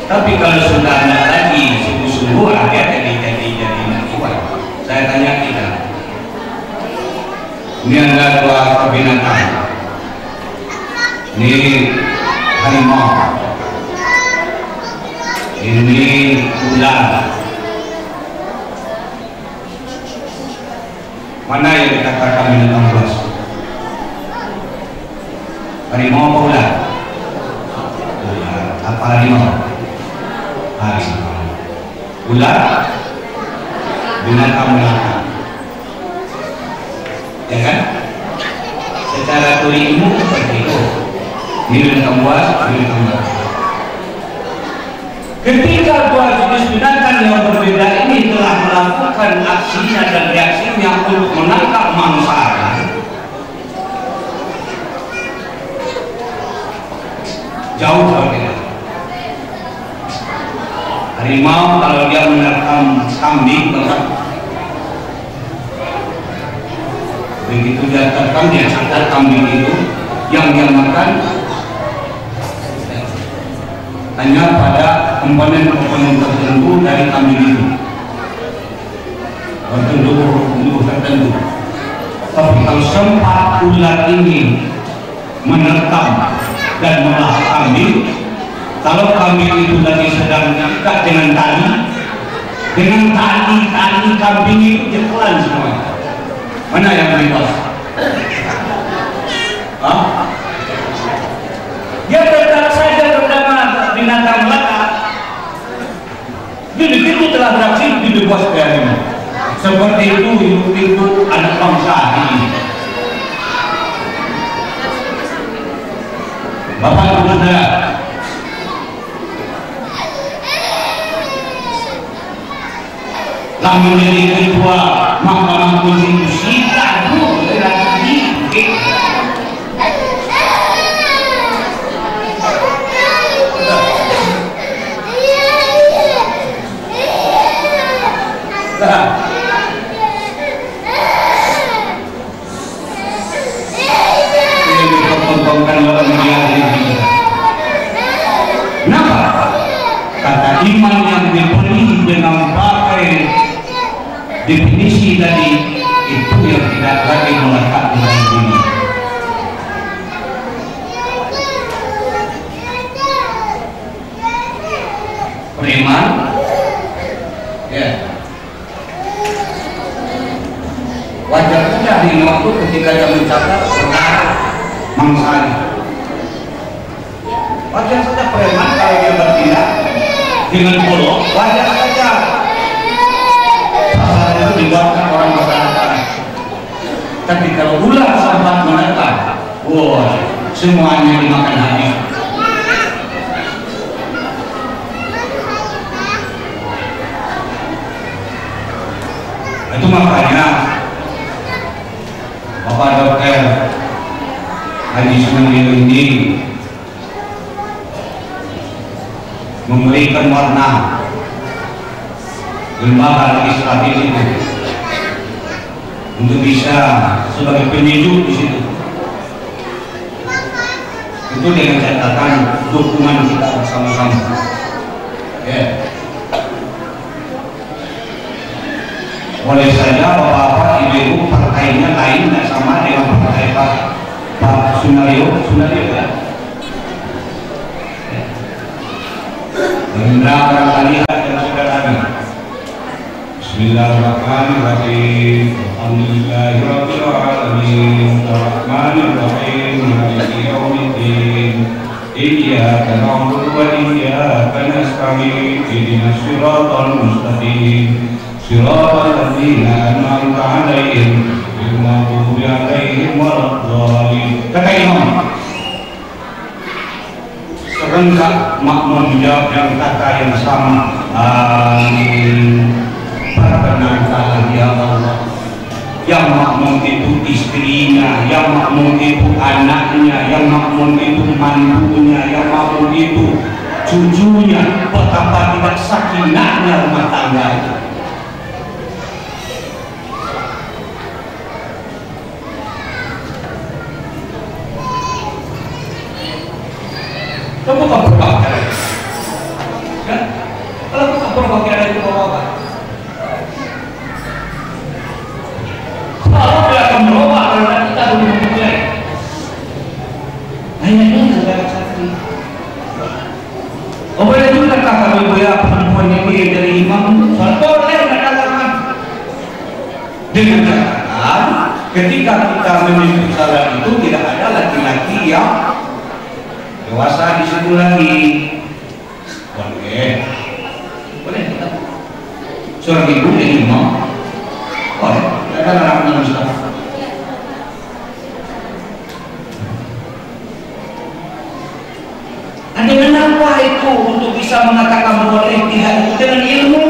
Tapi kalau sudah ada lagi sungguh-sungguh ada jadi kuat. Saya tanya kita, ini ada dua binatang, ini harimau, ini ular. Mana yang dikatakan binatang buas? Harimau apa ular? Ular. Apa harimau? Harimau. Ular binatang melata, ya kan? Secara teori ilmu seperti itu. Ini binatang buas, binatang melata. Ketika dua jenis binatang yang berbeda ini telah melakukan aksinya dan reaksinya untuk menangkap mangsanya, jauh berbeda. Harimau kalau dia menerkam kambing, begitu dia terkam, dia catat kambing itu yang dia makan hanya pada komponen-komponen tertentu dari kambing itu, bentuk tertentu. Tapi kalau sempat ular ini menerkam dan melahap kambing, kalau kambing itu lagi sedang diikat dengan tali kambing itu jepulan semua. Mana yang bebas? Dia tetap saja bernama binatang melata. Jadi itu telah beraksi di bebas harimau. Seperti itu anak bangsa ini. Bapak Ibu Saudara, lah menjadi ketua Mahkamah Konstitusi takut lagi. iman yang diberi dengan pakai definisi tadi itu yang tidak lagi melekat di dalam diri. Beriman, ya. Wajar saja di waktu ketika dia mencatat saudara mangsanya. Wajar saja preman kalau dia bertindak dengan bolong, wajar saja. Sasaran itu dibuatkan orang masyarakat. Tapi kalau ular sambat menetap, wah, semuanya dimakan habis. Itu makanya Bapak Dokter Haji Sunario ini memberikan warna lembaga legislatif itu untuk bisa sebagai penyejuk di situ. Itu dengan catatan dukungan kita bersama-sama. Ya. Boleh saja bapak-bapak ibu partainya lain tidak sama dengan partai Pak Sunario ya. Gerindra barangkali dan saudara. Bismillahirrahmanirrahim. Alhamdulillahirabbil alamin. Arrahmanirrahim. Maliki yaumiddin. Iyyaka na'budu wa iyyaka nasta'in. Ihdinas siratal mustaqim. Siratal ladzina an'amta 'alaihim ghairil maghdubi 'alaihim waladdallin. Kata imam, serentak makmum menjawab yang kata yang sama. Amin. Perkenankanlah ya Allah. Yang makmum itu istrinya, yang makmum itu anaknya, yang makmum itu mantunya, yang makmum itu cucunya. Betapa tidak sakinahnya rumah tangga itu. Kamu tak berbakar ya? Kalau kamu tak berbakar itu apa? Kalau dia akan merubah karena kita belum memulai. Hanya ini adalah sakti. Oh boleh juga kata ibu ya perempuan yang dia dari imam boleh katakan dengan catatan ketika kita menyebut salat itu tidak ada laki-laki yang dewasa di situ lagi. Boleh kita seorang ibu yang imam boleh, ada anak Ustaz. Dengan apa itu untuk bisa mengatakan boleh tidak itu dengan ilmu?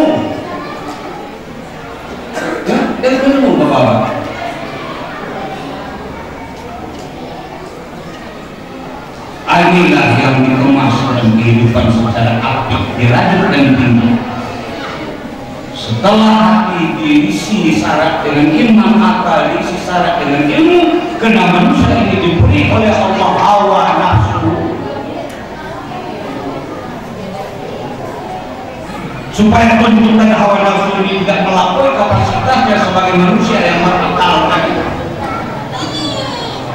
Ya, dengan ilmu Bapak. Inilah yang dikemas dalam kehidupan secara apik, dirajut dan tinggi. Setelah hati diisi syarat dengan iman, akal diisi syarat dengan ilmu, karena manusia ini diberi oleh Allah hawa nafsu, supaya tuntutan hawa nafsu ini tidak melampaui kapasitasnya sebagai manusia yang berakal tadi,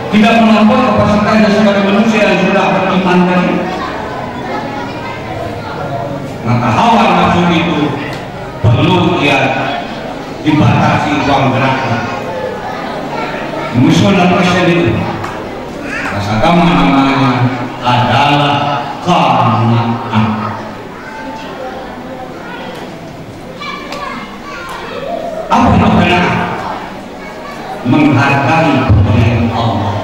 tidak melampaui kapasitasnya sebagai manusia yang sudah beriman tadi. Maka hawa nafsu itu perlu dia dibatasi ruang geraknya. Musuhnya presiden itu bahasa agama namanya adalah qanaah. Apa itu qanaah? Menghargai pemberian Allah.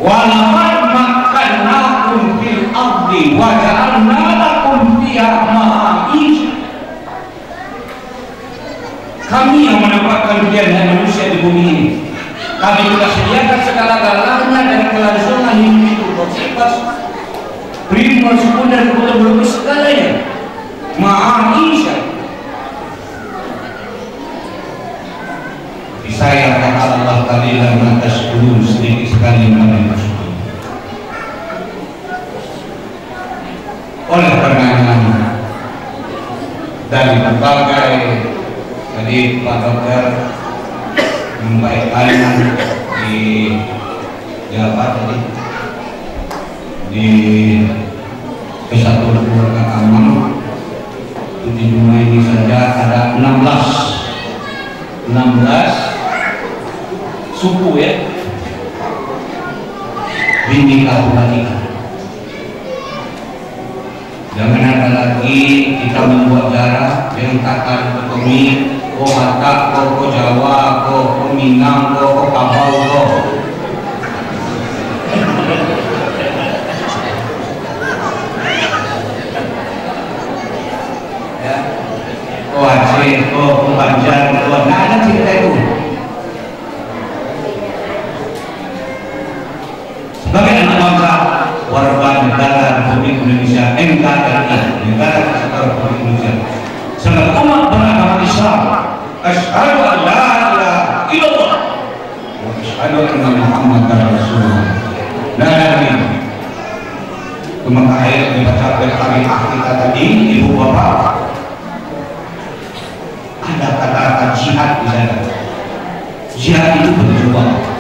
Walaqad makkannakum fil ardi wa ja'alna lakum fiha ma'isha. Kami yang menempatkan kalian manusia di bumi ini. Kami telah sediakan segala-galanya dan kelangsungan hidup itu bersifat prima sekunder belum segalanya. Ma'isha. Saya kata Allah tadi dalam atas dulu sedikit sekali mengenai maksud. oleh karenanya dari berbagai tadi Pak Dokter menyampaikan di apa tadi di Kesatuan Keluarga Kamang di rumah ini saja ada 16 suku ya dinikahkan. Jangan ada lagi kita membuat jarak yang kata Komi, ko Batak, ko Jawa, ko Minang, ko Kabau, ko ya, ko Aceh, ko Banjar, ko nggak ada cerita itu. Sebagai anak bangsa warga negara Republik Indonesia NKRI, Negara Kesatuan Republik Indonesia, sebagai umat beragama Islam, asyhadu an la ilaha illallah wa asyhadu anna Muhammadar Rasulullah. Dan maka ayat dibaca oleh Syariah kita tadi, ibu bapak, ada kata-kata jihad di sana. Jihad itu berjuang.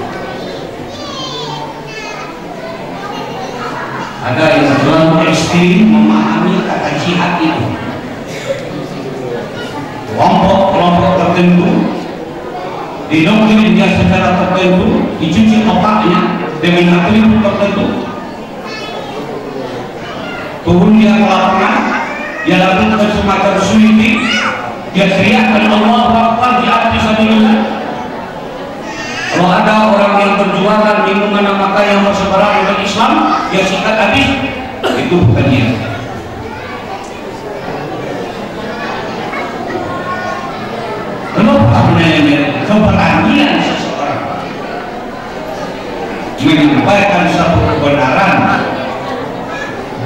Ada yang terlalu ekstrim memahami kata jihad itu. Kelompok tertentu didoktrin dia secara tertentu, dicuci otaknya dengan atribut tertentu. Turun dia ke lapangan, dia lakukan semacam sweeping, dia teriakkan Allahu Akbar di atas sabilillah. Kalau ada orang yang berjualan minuman maka yang berseberangan dengan Islam, dia sikat habis, itu bukan dia. Kenapa keberanian seseorang menyampaikan satu kebenaran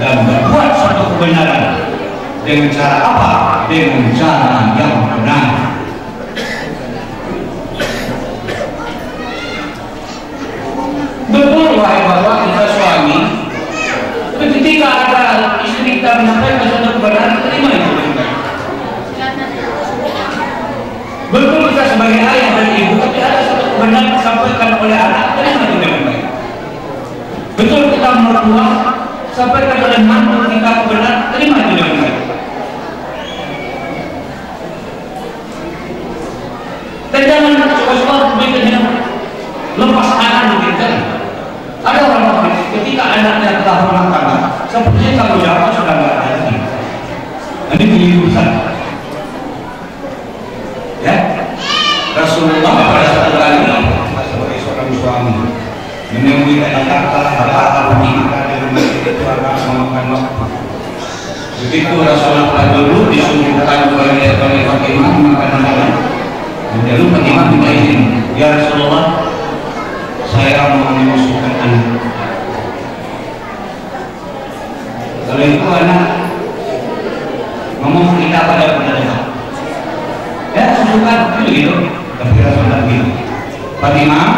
dan berbuat satu kebenaran dengan cara apa? Dengan cara yang benar. Betul wahai bapak, kita suami, ketika ada istri kita menyampaikan suatu kebenaran, terima itu. Betul kita sebagai ayah dan ibu, tapi ada suatu kebenaran disampaikan oleh anak, terima itu dengan baik. Betul kita mertua, sampaikan oleh mantu kita kebenaran, terima itu dengan baik. Dan jangan coba-coba berpikir lepas tangan begitu. Ada orang ketika anaknya telah rumah tangga, sepertinya tanggung jawab sudah tidak ada lagi. Ini keliru besar. Ya, Rasulullah pada satu kali sebagai seorang suami menemui kata-kata bapak menikah dengan keluarga memakan waktu. Begitu Rasulullah dulu disuruhkan oleh Fatimah makan malam. Lalu Fatimah minta izin, ya Rasulullah, saya mau menyusukan anak. Kalau itu anak ngomong kita pada pedagang, ya susukan gitu. Tapi Rasulullah bilang, Fatimah,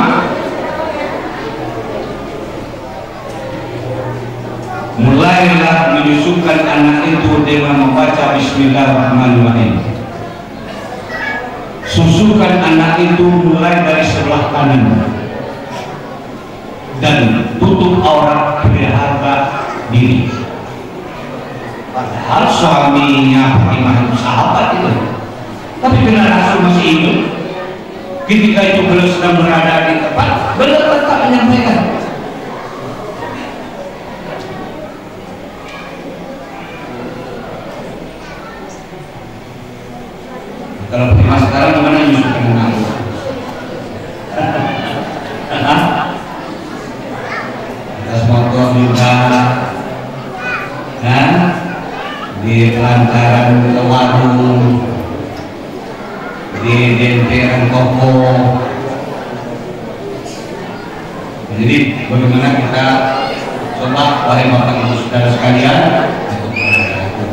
mulailah menyusukan anak itu dengan membaca Bismillahirrahmanirrahim. Susukan anak itu mulai dari sebelah kanan dan tutup aurat berharga diri. Padahal suaminya Fatimah itu sahabat itu, tapi karena Rasul masih hidup, ketika itu beliau sedang berada di tempat, beliau tetap menyampaikan. Kalau Fatimah sekarang gimana nyusukin anak? Semoga minta dan di pelantaran ke warung, di denteran toko. Jadi bagaimana kita coba wahai bapak ibu saudara sekalian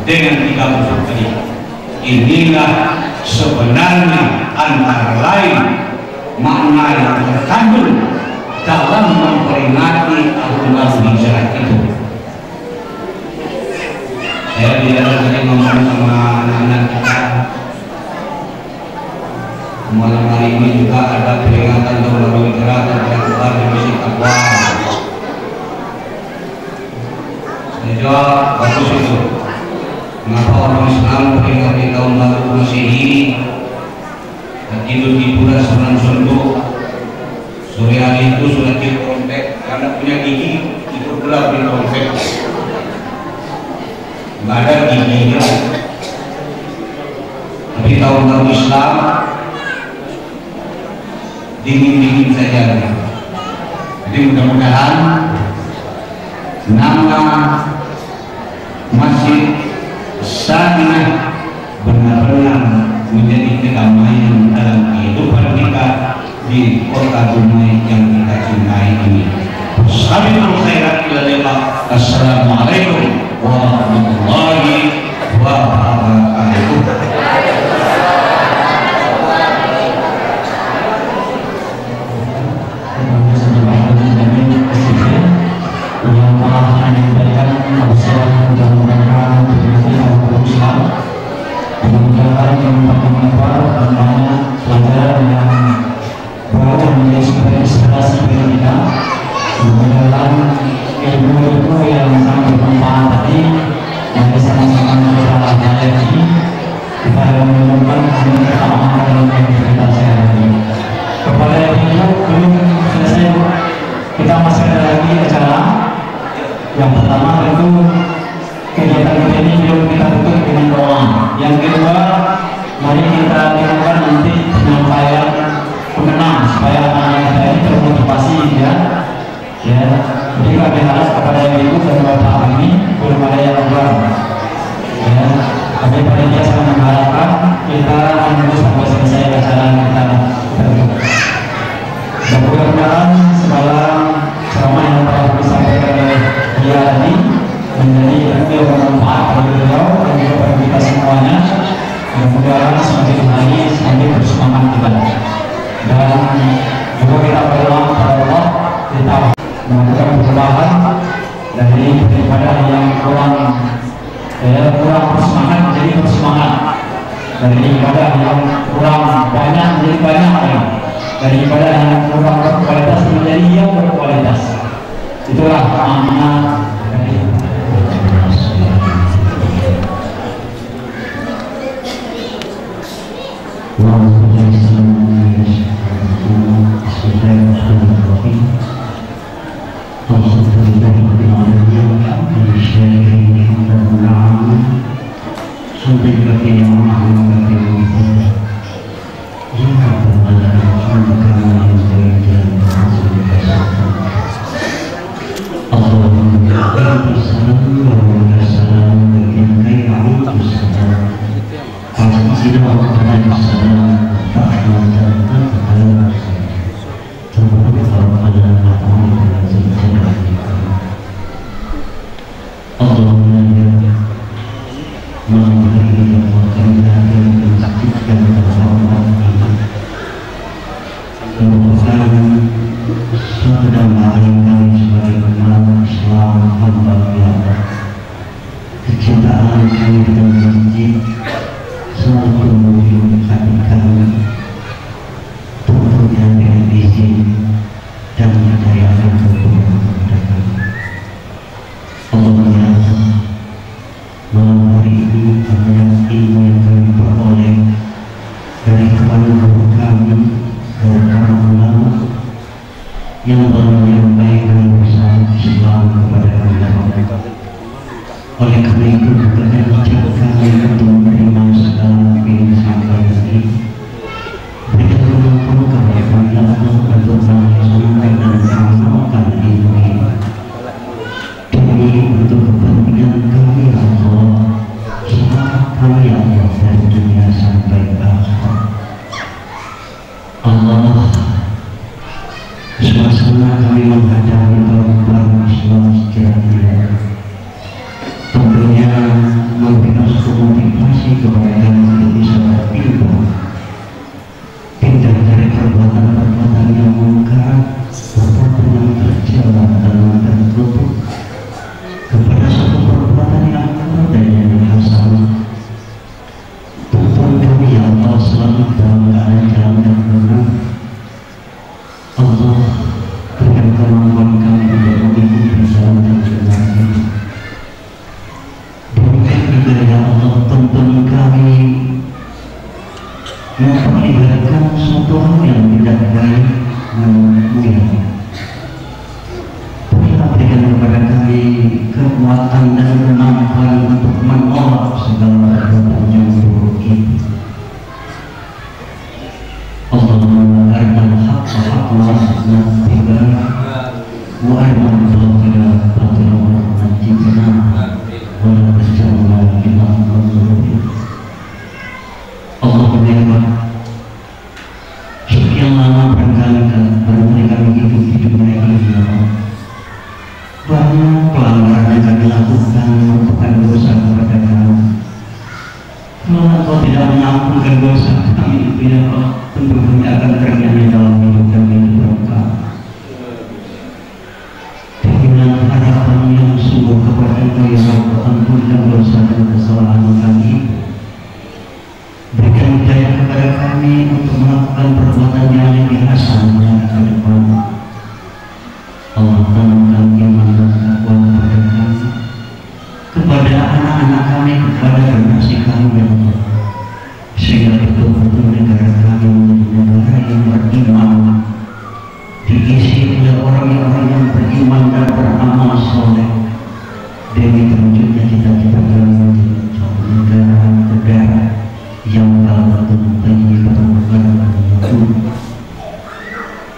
dengan 3 unsur tadi. Inilah sebenarnya antara lain makna yang terkandung dalam memperingati tahun baru Hijrah itu. Saya tidak tadi ngomong sama anak-anak kita. Malam hari ini juga ada peringatan tahun baru Hijrah dan keluar dari misi takwa. Saya jawab bagus itu. Mengapa orang Islam peringati tahun baru Masehi dan tidur-tiduran sebelum suntuk? Sore hari itu sudah trompet karena punya gigi ikut gelap di trompet. Nggak ada giginya. Tapi tahun baru Islam dingin-dingin saja. Jadi mudah-mudahan nama Masjid Sakinah benar-benar menjadi kedamaian dalam kehidupan kita di kota Dumai yang kita cintai ini. Sabiqul khairat ila liqa. Assalamualaikum warahmatullahi wabarakatuh. Yang telah menyampaikan nasihat dalam rangka memperingati tahun baru Islam. Mudah-mudahan yang bermanfaat dan banyak pelajaran yang baru menjadi sumber inspirasi bagi kita. Mudah-mudahan ilmu-ilmu yang sangat bermanfaat tadi yang sama-sama kita pelajari, kita menemukan kesamaan dalam kehidupan kita sehari-hari. Kepada ibu belum selesai, kita masih ada lagi acara. Yang pertama tentu kegiatan kita ini belum kita tutup dengan doa. Yang kedua, mari kita lakukan nanti penyampaian pemenang supaya anak-anak kita ini termotivasi ya. Jadi kami harap kepada ibu dan bapak kami belum ada yang keluar. Ya, kami panitia sangat mengharapkan kita menunggu sampai selesai acara kita tutup. Dan mudah-mudahan segala ceramah yang telah disampaikan oleh dia tadi menjadi ilmu yang bermanfaat bagi beliau dan juga bagi kita semuanya. Mudah-mudahan semakin hari semakin bersemangat kita. Dan juga kita berdoa kepada Allah kita melakukan perubahan dari daripada yang kurang bersemangat menjadi bersemangat, dari ibadah yang kurang banyak menjadi banyak ya. Dari ibadah yang kurang berkualitas menjadi yang berkualitas. Itulah amanah dari tentunya memperlihatkan suatu hal yang tidak baik dan mulia. Berilah berikan kepada kami kekuatan dan kemampuan untuk menolak segala perbuatan yang buruk itu. Allahumma arinal haqqa haqqan warzuqna ittiba'ah wa arinal batila batilan warzuqna ijtinabah wa la taj'alna minal zalimin. Allahumma ya Rabb, sekian lama barangkali kami hidup di dunia ini ya Allah, banyak pelanggaran yang kami lakukan merupakan dosa kepada kami. Kalau Engkau tidak mengampunkan dosa kami itu ya Allah, tentu kami akan ternyata dalam hidup dan hidup kami. Dengan harapan yang sungguh kepada Engkau ya Allah, ampunkan dosa dan kesalahan kami. Berikan hidayah kepada kami untuk melakukan perbuatan yang lebih hasan yang ke depan. Allah tanamkan iman dan takwa kepada kami, kepada anak-anak kami, kepada generasi kami ya Allah, sehingga betul-betul negara kami menjadi negara yang beriman, diisi oleh orang-orang yang beriman dan beramal soleh, demi terwujudnya cita-cita kami menjadi negara yang kalau tentunya berbulan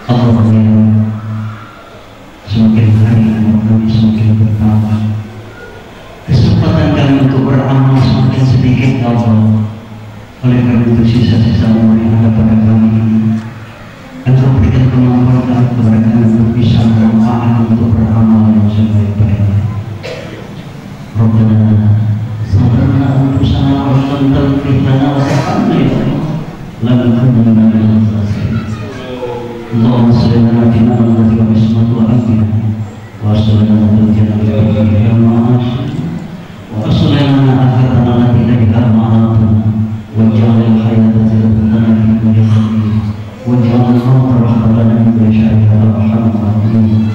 Allahumma semakin hari kami semakin bertambah, kesempatan kami untuk beramal semakin sedikit ya Allah. Oleh karena itu sisa-sisa umur yang ada pada kami ini, Engkau berikan kemampuan kami kepada kami untuk bisa bermanfaat untuk beramal yang sebaik-baiknya. Rabbana sabarna anfusana wa lam taghfir lana wa tarhamna lanakunanna minal khasirin. Allahumma shalli ala sayyidina Muhammad wa bismillah wa afina wa sallallahu alaihi wa sallam akhiratana lati ilaha ma'atuna wa ja'alil hayata ziyadatan fi kulli khairin wa ja'alil mauta rahmatan min kulli syarrin ya arhamar rahimin.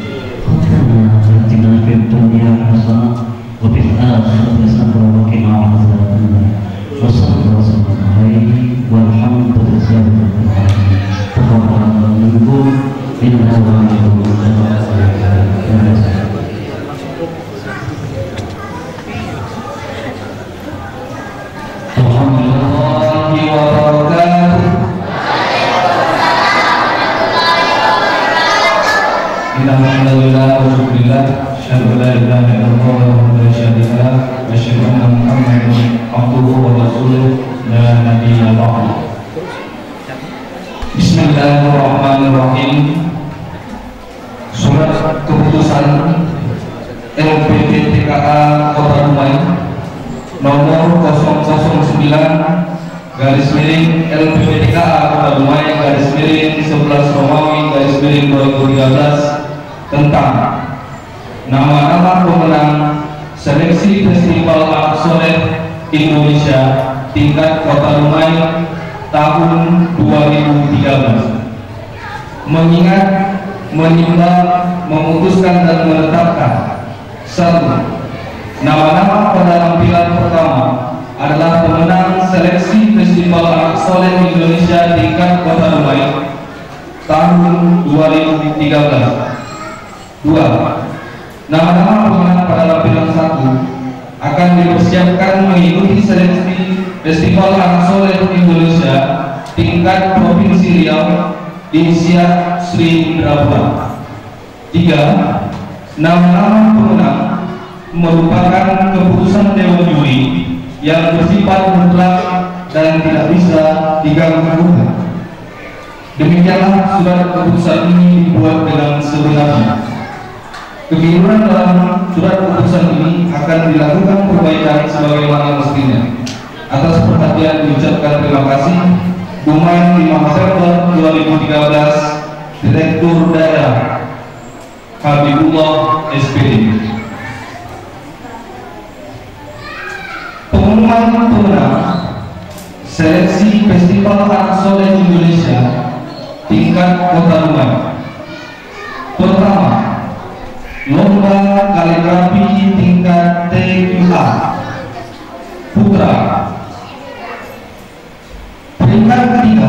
Rabbana atina fid dunya hasanah wa fil akhirati hasanah wa qina adzaban nar. Wa sallallahu alaihi walhamdulillahi rabbil alamin. Taqabbal minkum innahu yuhibbul muttaqin. Alhamdulillah wa syukurillah, asyhadu an la ilaha illallah wa la syarika lah, wa asyhadu anna Muhammadan abduhu wa rasuluh la nabiyya ba'dahu. Bismillahirrahmanirrahim. Surat keputusan LPPTKA Kota Dumai nomor 009/LPPTKA Kota Dumai /11 Romawi/2013 tentang nama-nama pemenang seleksi Festival Anak Soleh Indonesia tingkat Kota Dumai tahun 2013, mengingat, menimbang, memutuskan dan menetapkan. 1. Nama-nama pada lampiran pertama adalah pemenang seleksi Festival Anak Soleh Indonesia tingkat Kota Dumai tahun 2013. 2. Nama-nama pemenang pada lampiran 1 akan dipersiapkan mengikuti seleksi Festival Anak Soleh Indonesia tingkat Provinsi Riau di Siak Sri Indrapura. 3. Nama-nama pemenang merupakan keputusan Dewan Juri yang bersifat mutlak dan tidak bisa diganggu-gugat. Demikianlah surat keputusan ini dibuat dengan sebenarnya. Kekeliruan dalam surat keputusan ini akan dilakukan perbaikan sebagaimana mestinya. Atas perhatian diucapkan terima kasih. Dumai 5 November 2013, Direktur Daerah Habibullah SPD. Pengumuman pemenang seleksi Festival Anak Soleh Indonesia tingkat Kota Dumai. Pertama, lomba kaligrafi tingkat TQA putra. Peringkat ketiga,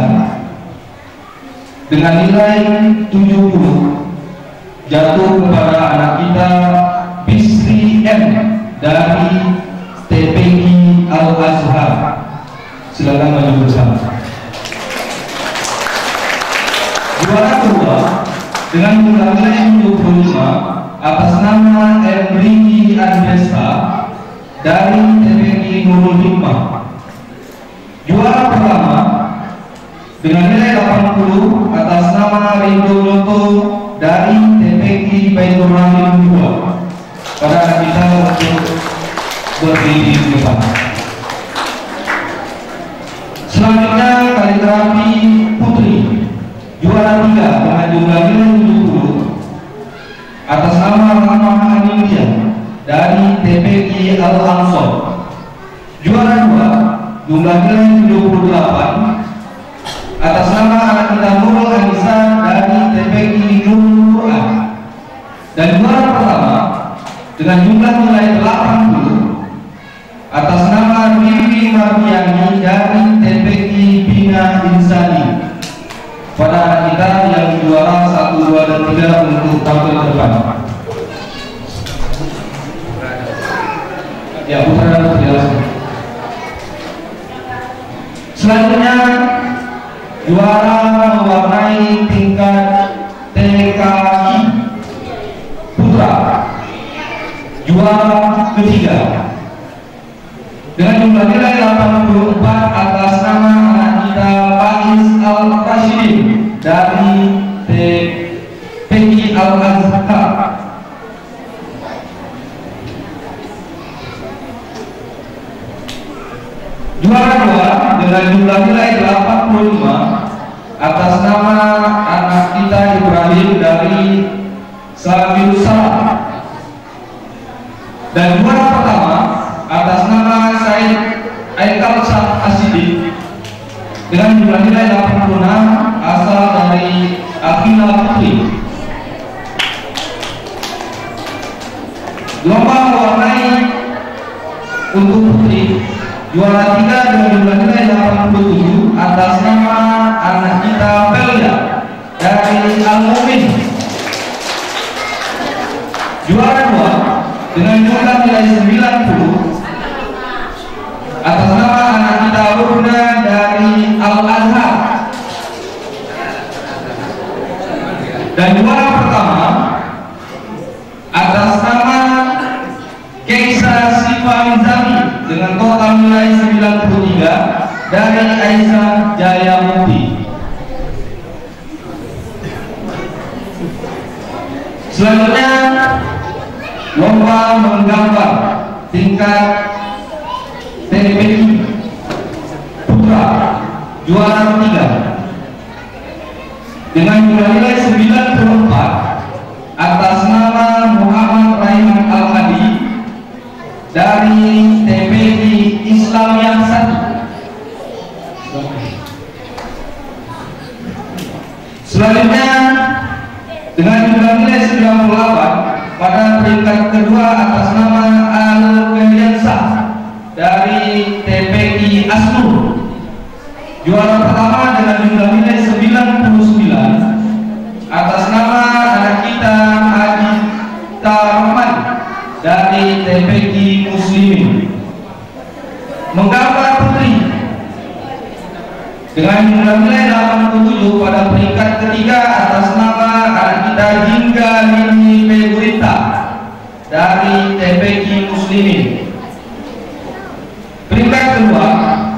dengan nilai 70 jatuh kepada anak kita Bisri M dari TPI Al-Azhar. Silakan maju bersama. Juara kedua dengan jumlah nilai 75 atas nama Enrique Andresa dari TPI Nurul Hikmah. Juara pertama dengan nilai 80 atas nama Rindu Noto dari TPI Baitur Rahim 2. Pada kita untuk berdiri di depan. Selanjutnya kaligrafi putri juara 3 dengan jumlah nilai 70 atas nama Rahmah Anindya dari TPI Al-Ansor. Juara 2 jumlah nilai 78 atas nama anak kita Nurul Anissa dari TPI Nurul Quran. Dan juara pertama dengan jumlah nilai 80 atas nama Riri Mardiani dari TPI Bina Insani. Pada anak kita yang juara 1, 2, dan 3 untuk tampil ke depan. Ya, putra dan putri. Selanjutnya juara mewarnai tingkat TKI putra juara ketiga dengan jumlah nilai 84 atas nama anak kita Faiz Al-Rashidin dari TPI Al-Azhar. Juara 2 dengan jumlah nilai 85 atas nama anak kita Ibrahim dari Sabil Salam. Dan juara pertama atas nama Said Aikal Syah Asidi dengan jumlah nilai 86 asal dari Akila Putri. Lomba mewarnai untuk putri juara 3 dengan jumlah nilai 87 atas nama anak kita Belia dari Al-Mumin. Juara 2 dengan jumlah nilai 90 atas nama anak kita Runa dari Al-Azhar. Dan juara pertama atas nama Keisa Siva Nizami dengan total nilai 93 dari Aisyah Jayamukti. Selanjutnya lomba menggambar tingkat TPI putra juara 3 dengan jumlah nilai 94 atas nama Muhammad Raihan Al-Hadi dari TPI Islam yang 1. Selanjutnya dengan jumlah nilai 98 pada peringkat kedua atas nama Al-Qadiansah dari TPI Asnur. Juara pertama dengan jumlah nilai 99 atas nama anak kita Haji Tarman dari TPI Muslimin. Menggambar putri dengan jumlah nilai 87 pada peringkat ketiga atas nama anak kita Jingga Lini Pegurita dari TPI Muslimin. Peringkat kedua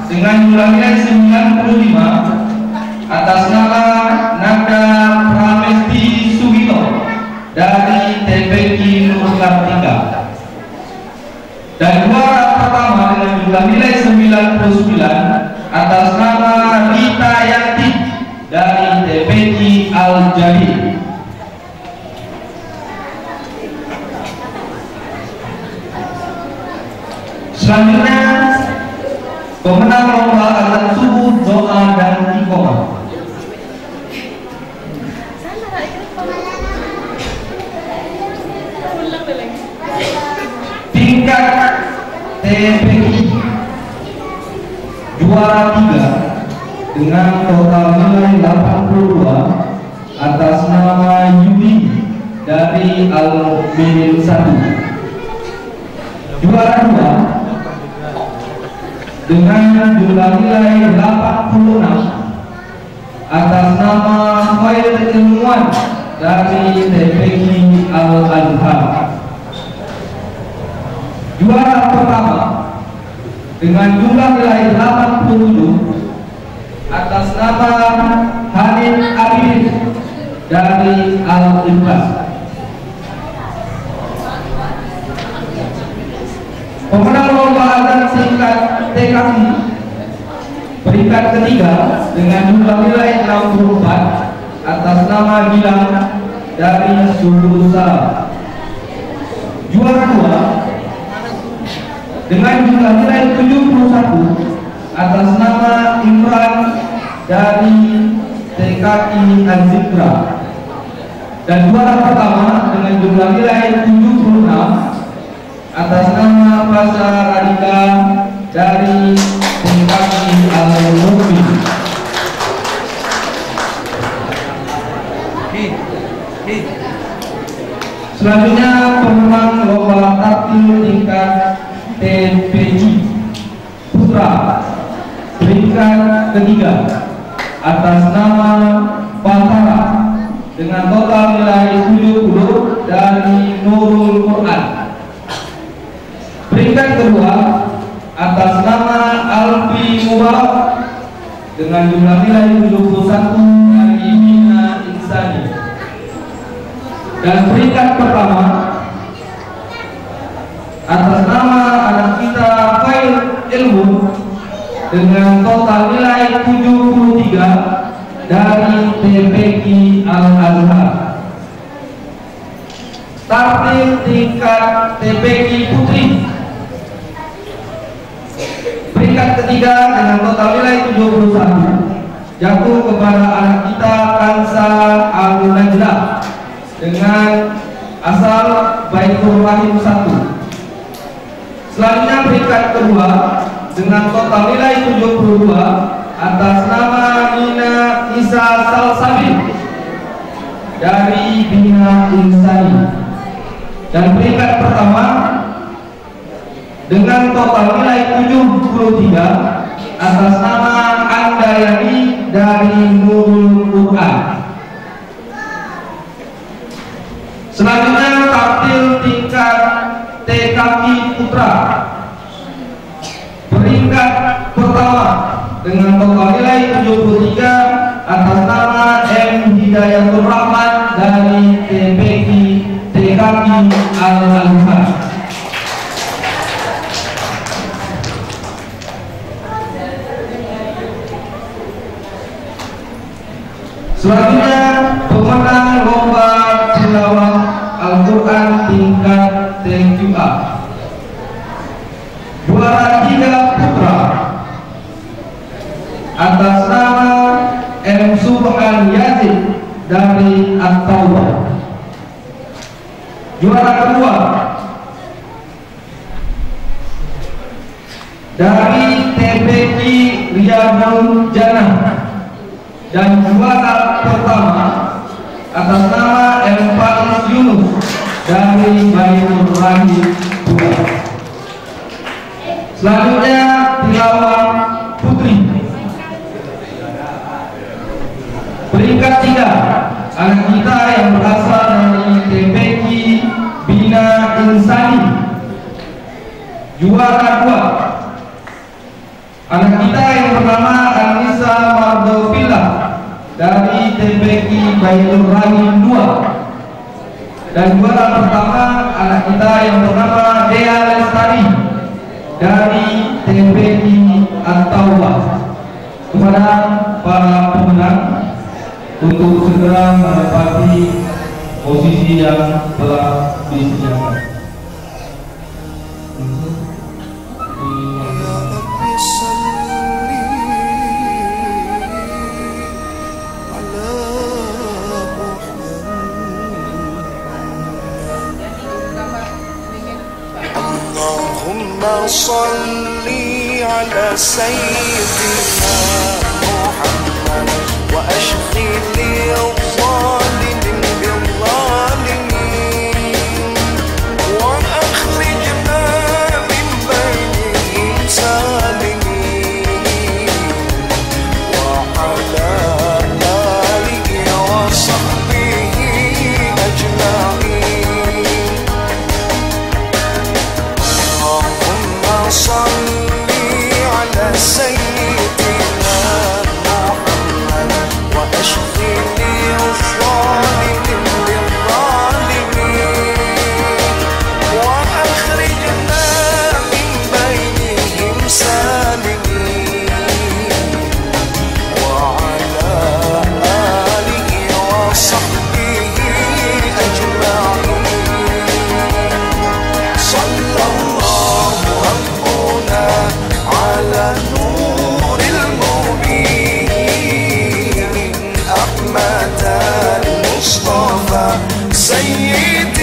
dengan jumlah nilai 95 atas nama Nada Pramesti Sugito dari TPI Nur Kartika. Dan juara pertama dengan jumlah nilai 99 atas nama Rita Yanti dari TPI Al-Jadi. Selanjutnya pemenang lomba akan subuh, doa, dan iqomah. Tingkat TPI juara 3 dengan total nilai 82 atas nama Yudi dari Al-Min 1. Juara 2 dengan jumlah nilai 86 atas nama Khair Ilmuwan dari TPQ Al-Azhar. Juara pertama dengan jumlah nilai 87 atas nama Hanif Abidin dari Al-Ikhlas. Pemenang lomba azan singkat TKI peringkat ketiga dengan jumlah nilai 64 atas nama Gilang dari Sulul Salam. Juara 2 dengan jumlah nilai 71 atas nama Imran dari TKI Al-Zikra. Dan juara pertama dengan jumlah nilai 76 atas nama Fasa Radika dari TKI Al-Mubi. Selanjutnya pemenang lomba taktil tingkat TPG Putra peringkat ketiga atas nama Fatara dengan total nilai 70 dari Nurul Quran. Peringkat kedua atas nama Alfi Mubarak dengan jumlah nilai 71 dari Bina Insani. Dan peringkat pertama atas nama anak kita Khair Ilmu dengan total nilai 73 dari TPQ Al-Azhar. Tartil tingkat TPQ Putri peringkat ketiga dengan total nilai 71 jatuh kepada anak kita Kansa Al-Najlah dengan asal Baitur Rahim 1. Selanjutnya peringkat kedua dengan total nilai 72 atas nama Nina Isa Salsabil dari Bina Insani. Dan peringkat pertama dengan total nilai 73 atas nama Andayani dari Nurul Quran. Selanjutnya taktil tingkat TKI Putra peringkat pertama dengan total nilai 73 atas nama M. Hidayatul Rahman dari TPQ TKI Al-Azhar. Selanjutnya pemenang lomba tilawah Al-Quran tingkat TQA. Juara 3 putra atas nama M. Subhan Yazid dari At-Taubah. Juara kedua dari TPQ Riyadul Jannah. Dan juara pertama atas nama M. Faris Yunus dari Baitur Rahim 2. Selanjutnya tilawah putri peringkat 3 anak kita yang berasal dari TPQ Bina Insani. Juara 2 anak kita yang bernama Anissa Mardofila dari TPQ Baitur Rahim 2. Dan juara pertama anak kita yang bernama Dea Lestari dari TPQ At-Taubah. Kepada para pemenang untuk segera menempati posisi yang telah disediakan. اللهم صل على سيدنا محمد وأشغل لي سيدنا محمد وأشفي لي الظالم للظالمين وأخرجنا من بينهم سالمين وعلى آله وصحبه أجمعين صلى الله ربنا على نور المبين أحمد المصطفى سيد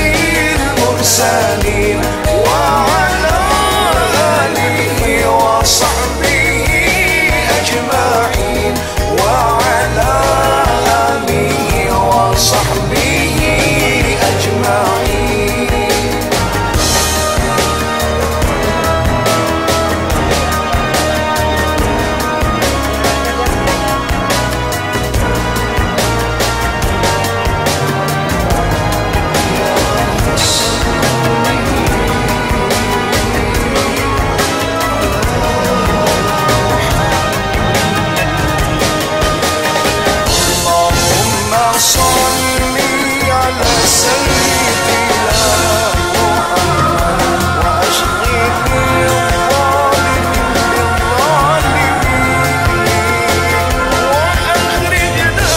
المرسلين وعلى آله وصحبه أجمعين وعلى آله وصحبه أجمعين اللهم صل على سيدنا محمد وأشفي الظالم للظالمين وأخرجنا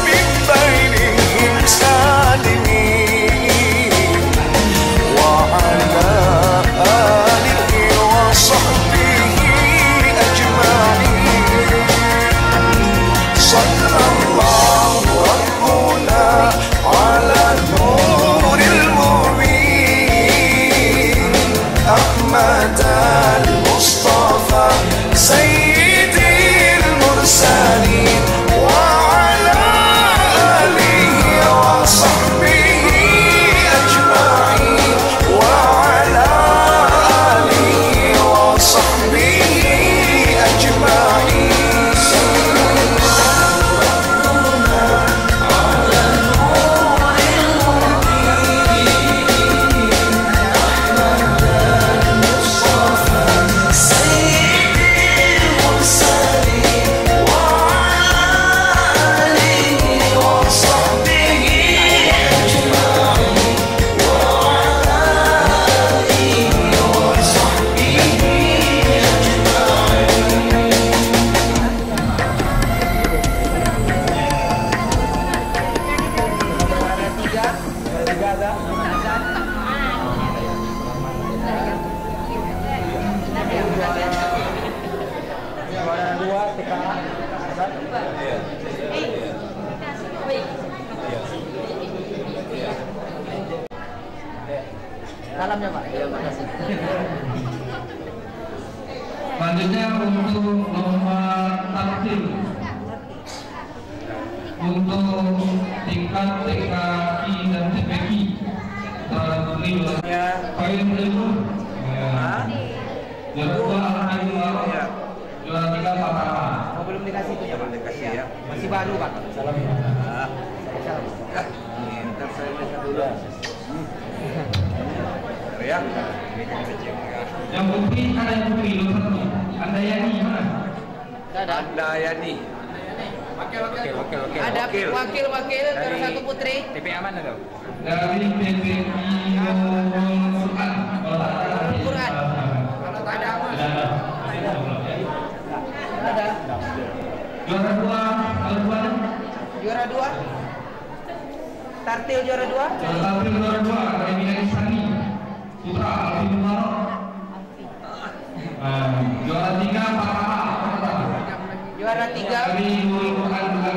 من بينهم سالمين وعلى آله وصحبه أجمعين صلى الله ربنا على نور المبين أحمد المصطفى سيد المرسلين وعلى آله وصحبه أجمعين وعلى آله وصحبه أجمعين Salamnya Pak. Iya, makasih. Selanjutnya untuk lomba taktil untuk tingkat TKI dan TPQ putri poin itu juara 2 Alhamdulillah, juara 3 Fatama. Oh, belum dikasih itu ya Pak? Dikasih ya. Masih baru Pak. Salam ya. Salam. Ntar saya lihat dulu. Ya. Yang putri ada yang putri nomor 1. Andayani mana? Ada. Andayani. Wakil. Ada wakil juara 1 putri. TPA mana tuh? Dari TPI Quran. Quran. Ada apa? Ada. Juara 2 Al-Quran. Juara 2. Tartil juara 2. Tartil juara 2 Akademi Isani. Putra Alfi Umar. Juara 3 Fatama. Juara 3. Dari Nurul Quran juga.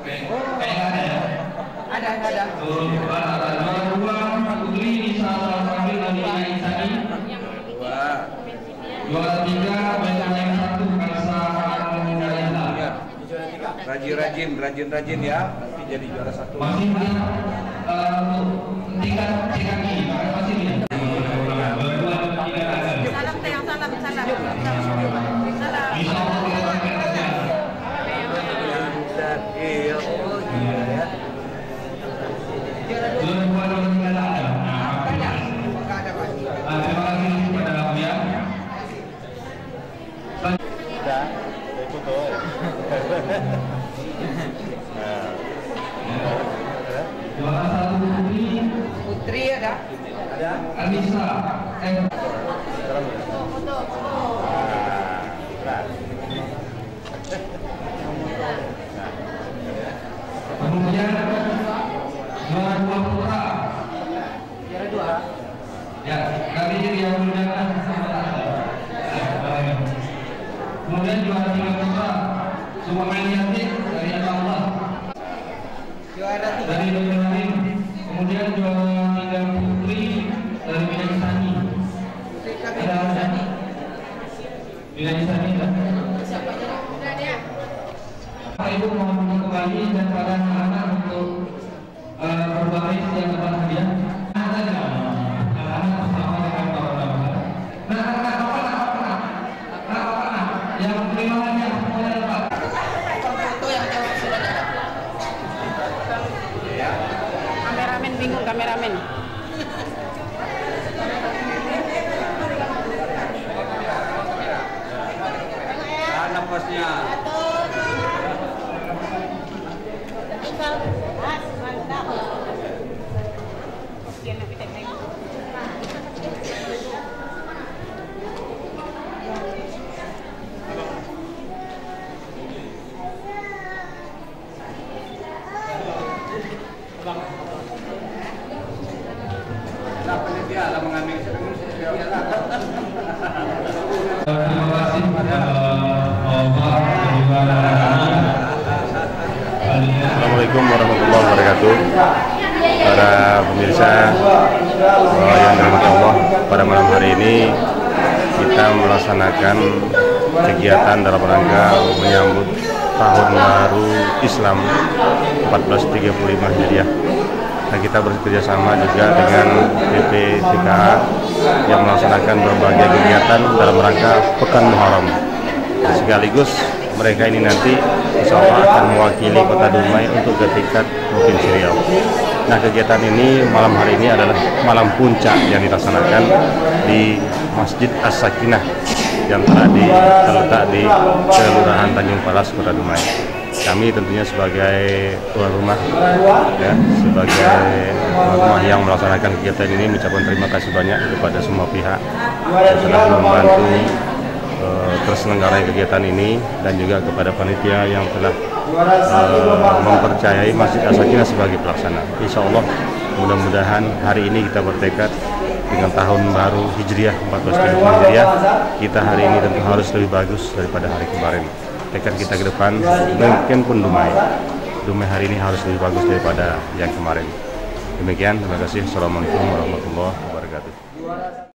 Kayaknya ada ya. Ada. Nurul Quran ada. Juara 2 Putri Nisa Salafadil Akademi Isani. Juara 3 Benjamin 1 Kansa Al-Mu'ayna. Rajin ya. Nanti jadi juara 1. Masih tingkat TKI masih ya. Sudah, foto ya. Juara 1 Putri ada? Anissa M. Kemudian juara 2 putra. Juara 2. Ya, kali ini yang menunjukkan kemudian juara 3 putra Sumaman Yatin dari Allah. Juara 3 dari Dominarin. Kemudian juara 3 putri dari Bidang Sani. Bidang Sani kan? Ibu mohon kembali dan pada anak-anak untuk berbagai yang dapat hadiah. Anak-anak bersama dengan bapak-bapak. Yang terima hadiah mulai dapat. foto yang jawab sudah ada. Kameramen bingung, kameramen. Mana posnya? Terima kasih kepada Allah Assalamualaikum warahmatullahi wabarakatuh. Para pemirsa yang dirahmati Allah, pada malam hari ini kita melaksanakan kegiatan dalam rangka menyambut Tahun Baru Islam 1435 Hijriah. Nah, kita bekerja sama juga dengan BPTKA yang melaksanakan berbagai kegiatan dalam rangka Pekan Muharram. Sekaligus mereka ini nanti insya Allah akan mewakili Kota Dumai untuk ke tingkat Provinsi Riau. Nah, kegiatan ini malam hari ini adalah malam puncak yang dilaksanakan di Masjid As-Sakinah yang terletak di Kelurahan Tanjung Palas, Kota Dumai. Kami tentunya sebagai tuan rumah, ya, sebagai tuan rumah yang melaksanakan kegiatan ini mengucapkan terima kasih banyak kepada semua pihak yang telah membantu terselenggaranya kegiatan ini, dan juga kepada panitia yang telah mempercayai Masjid As-Sakinah sebagai pelaksana. Insya Allah mudah-mudahan hari ini kita bertekad dengan tahun baru Hijriah 1435 Hijriah, kita hari ini tentu harus lebih bagus daripada hari kemarin. Tekad kita ke depan, mungkin pun Dumai hari ini harus lebih bagus daripada yang kemarin. Demikian, terima kasih. Assalamualaikum warahmatullahi wabarakatuh.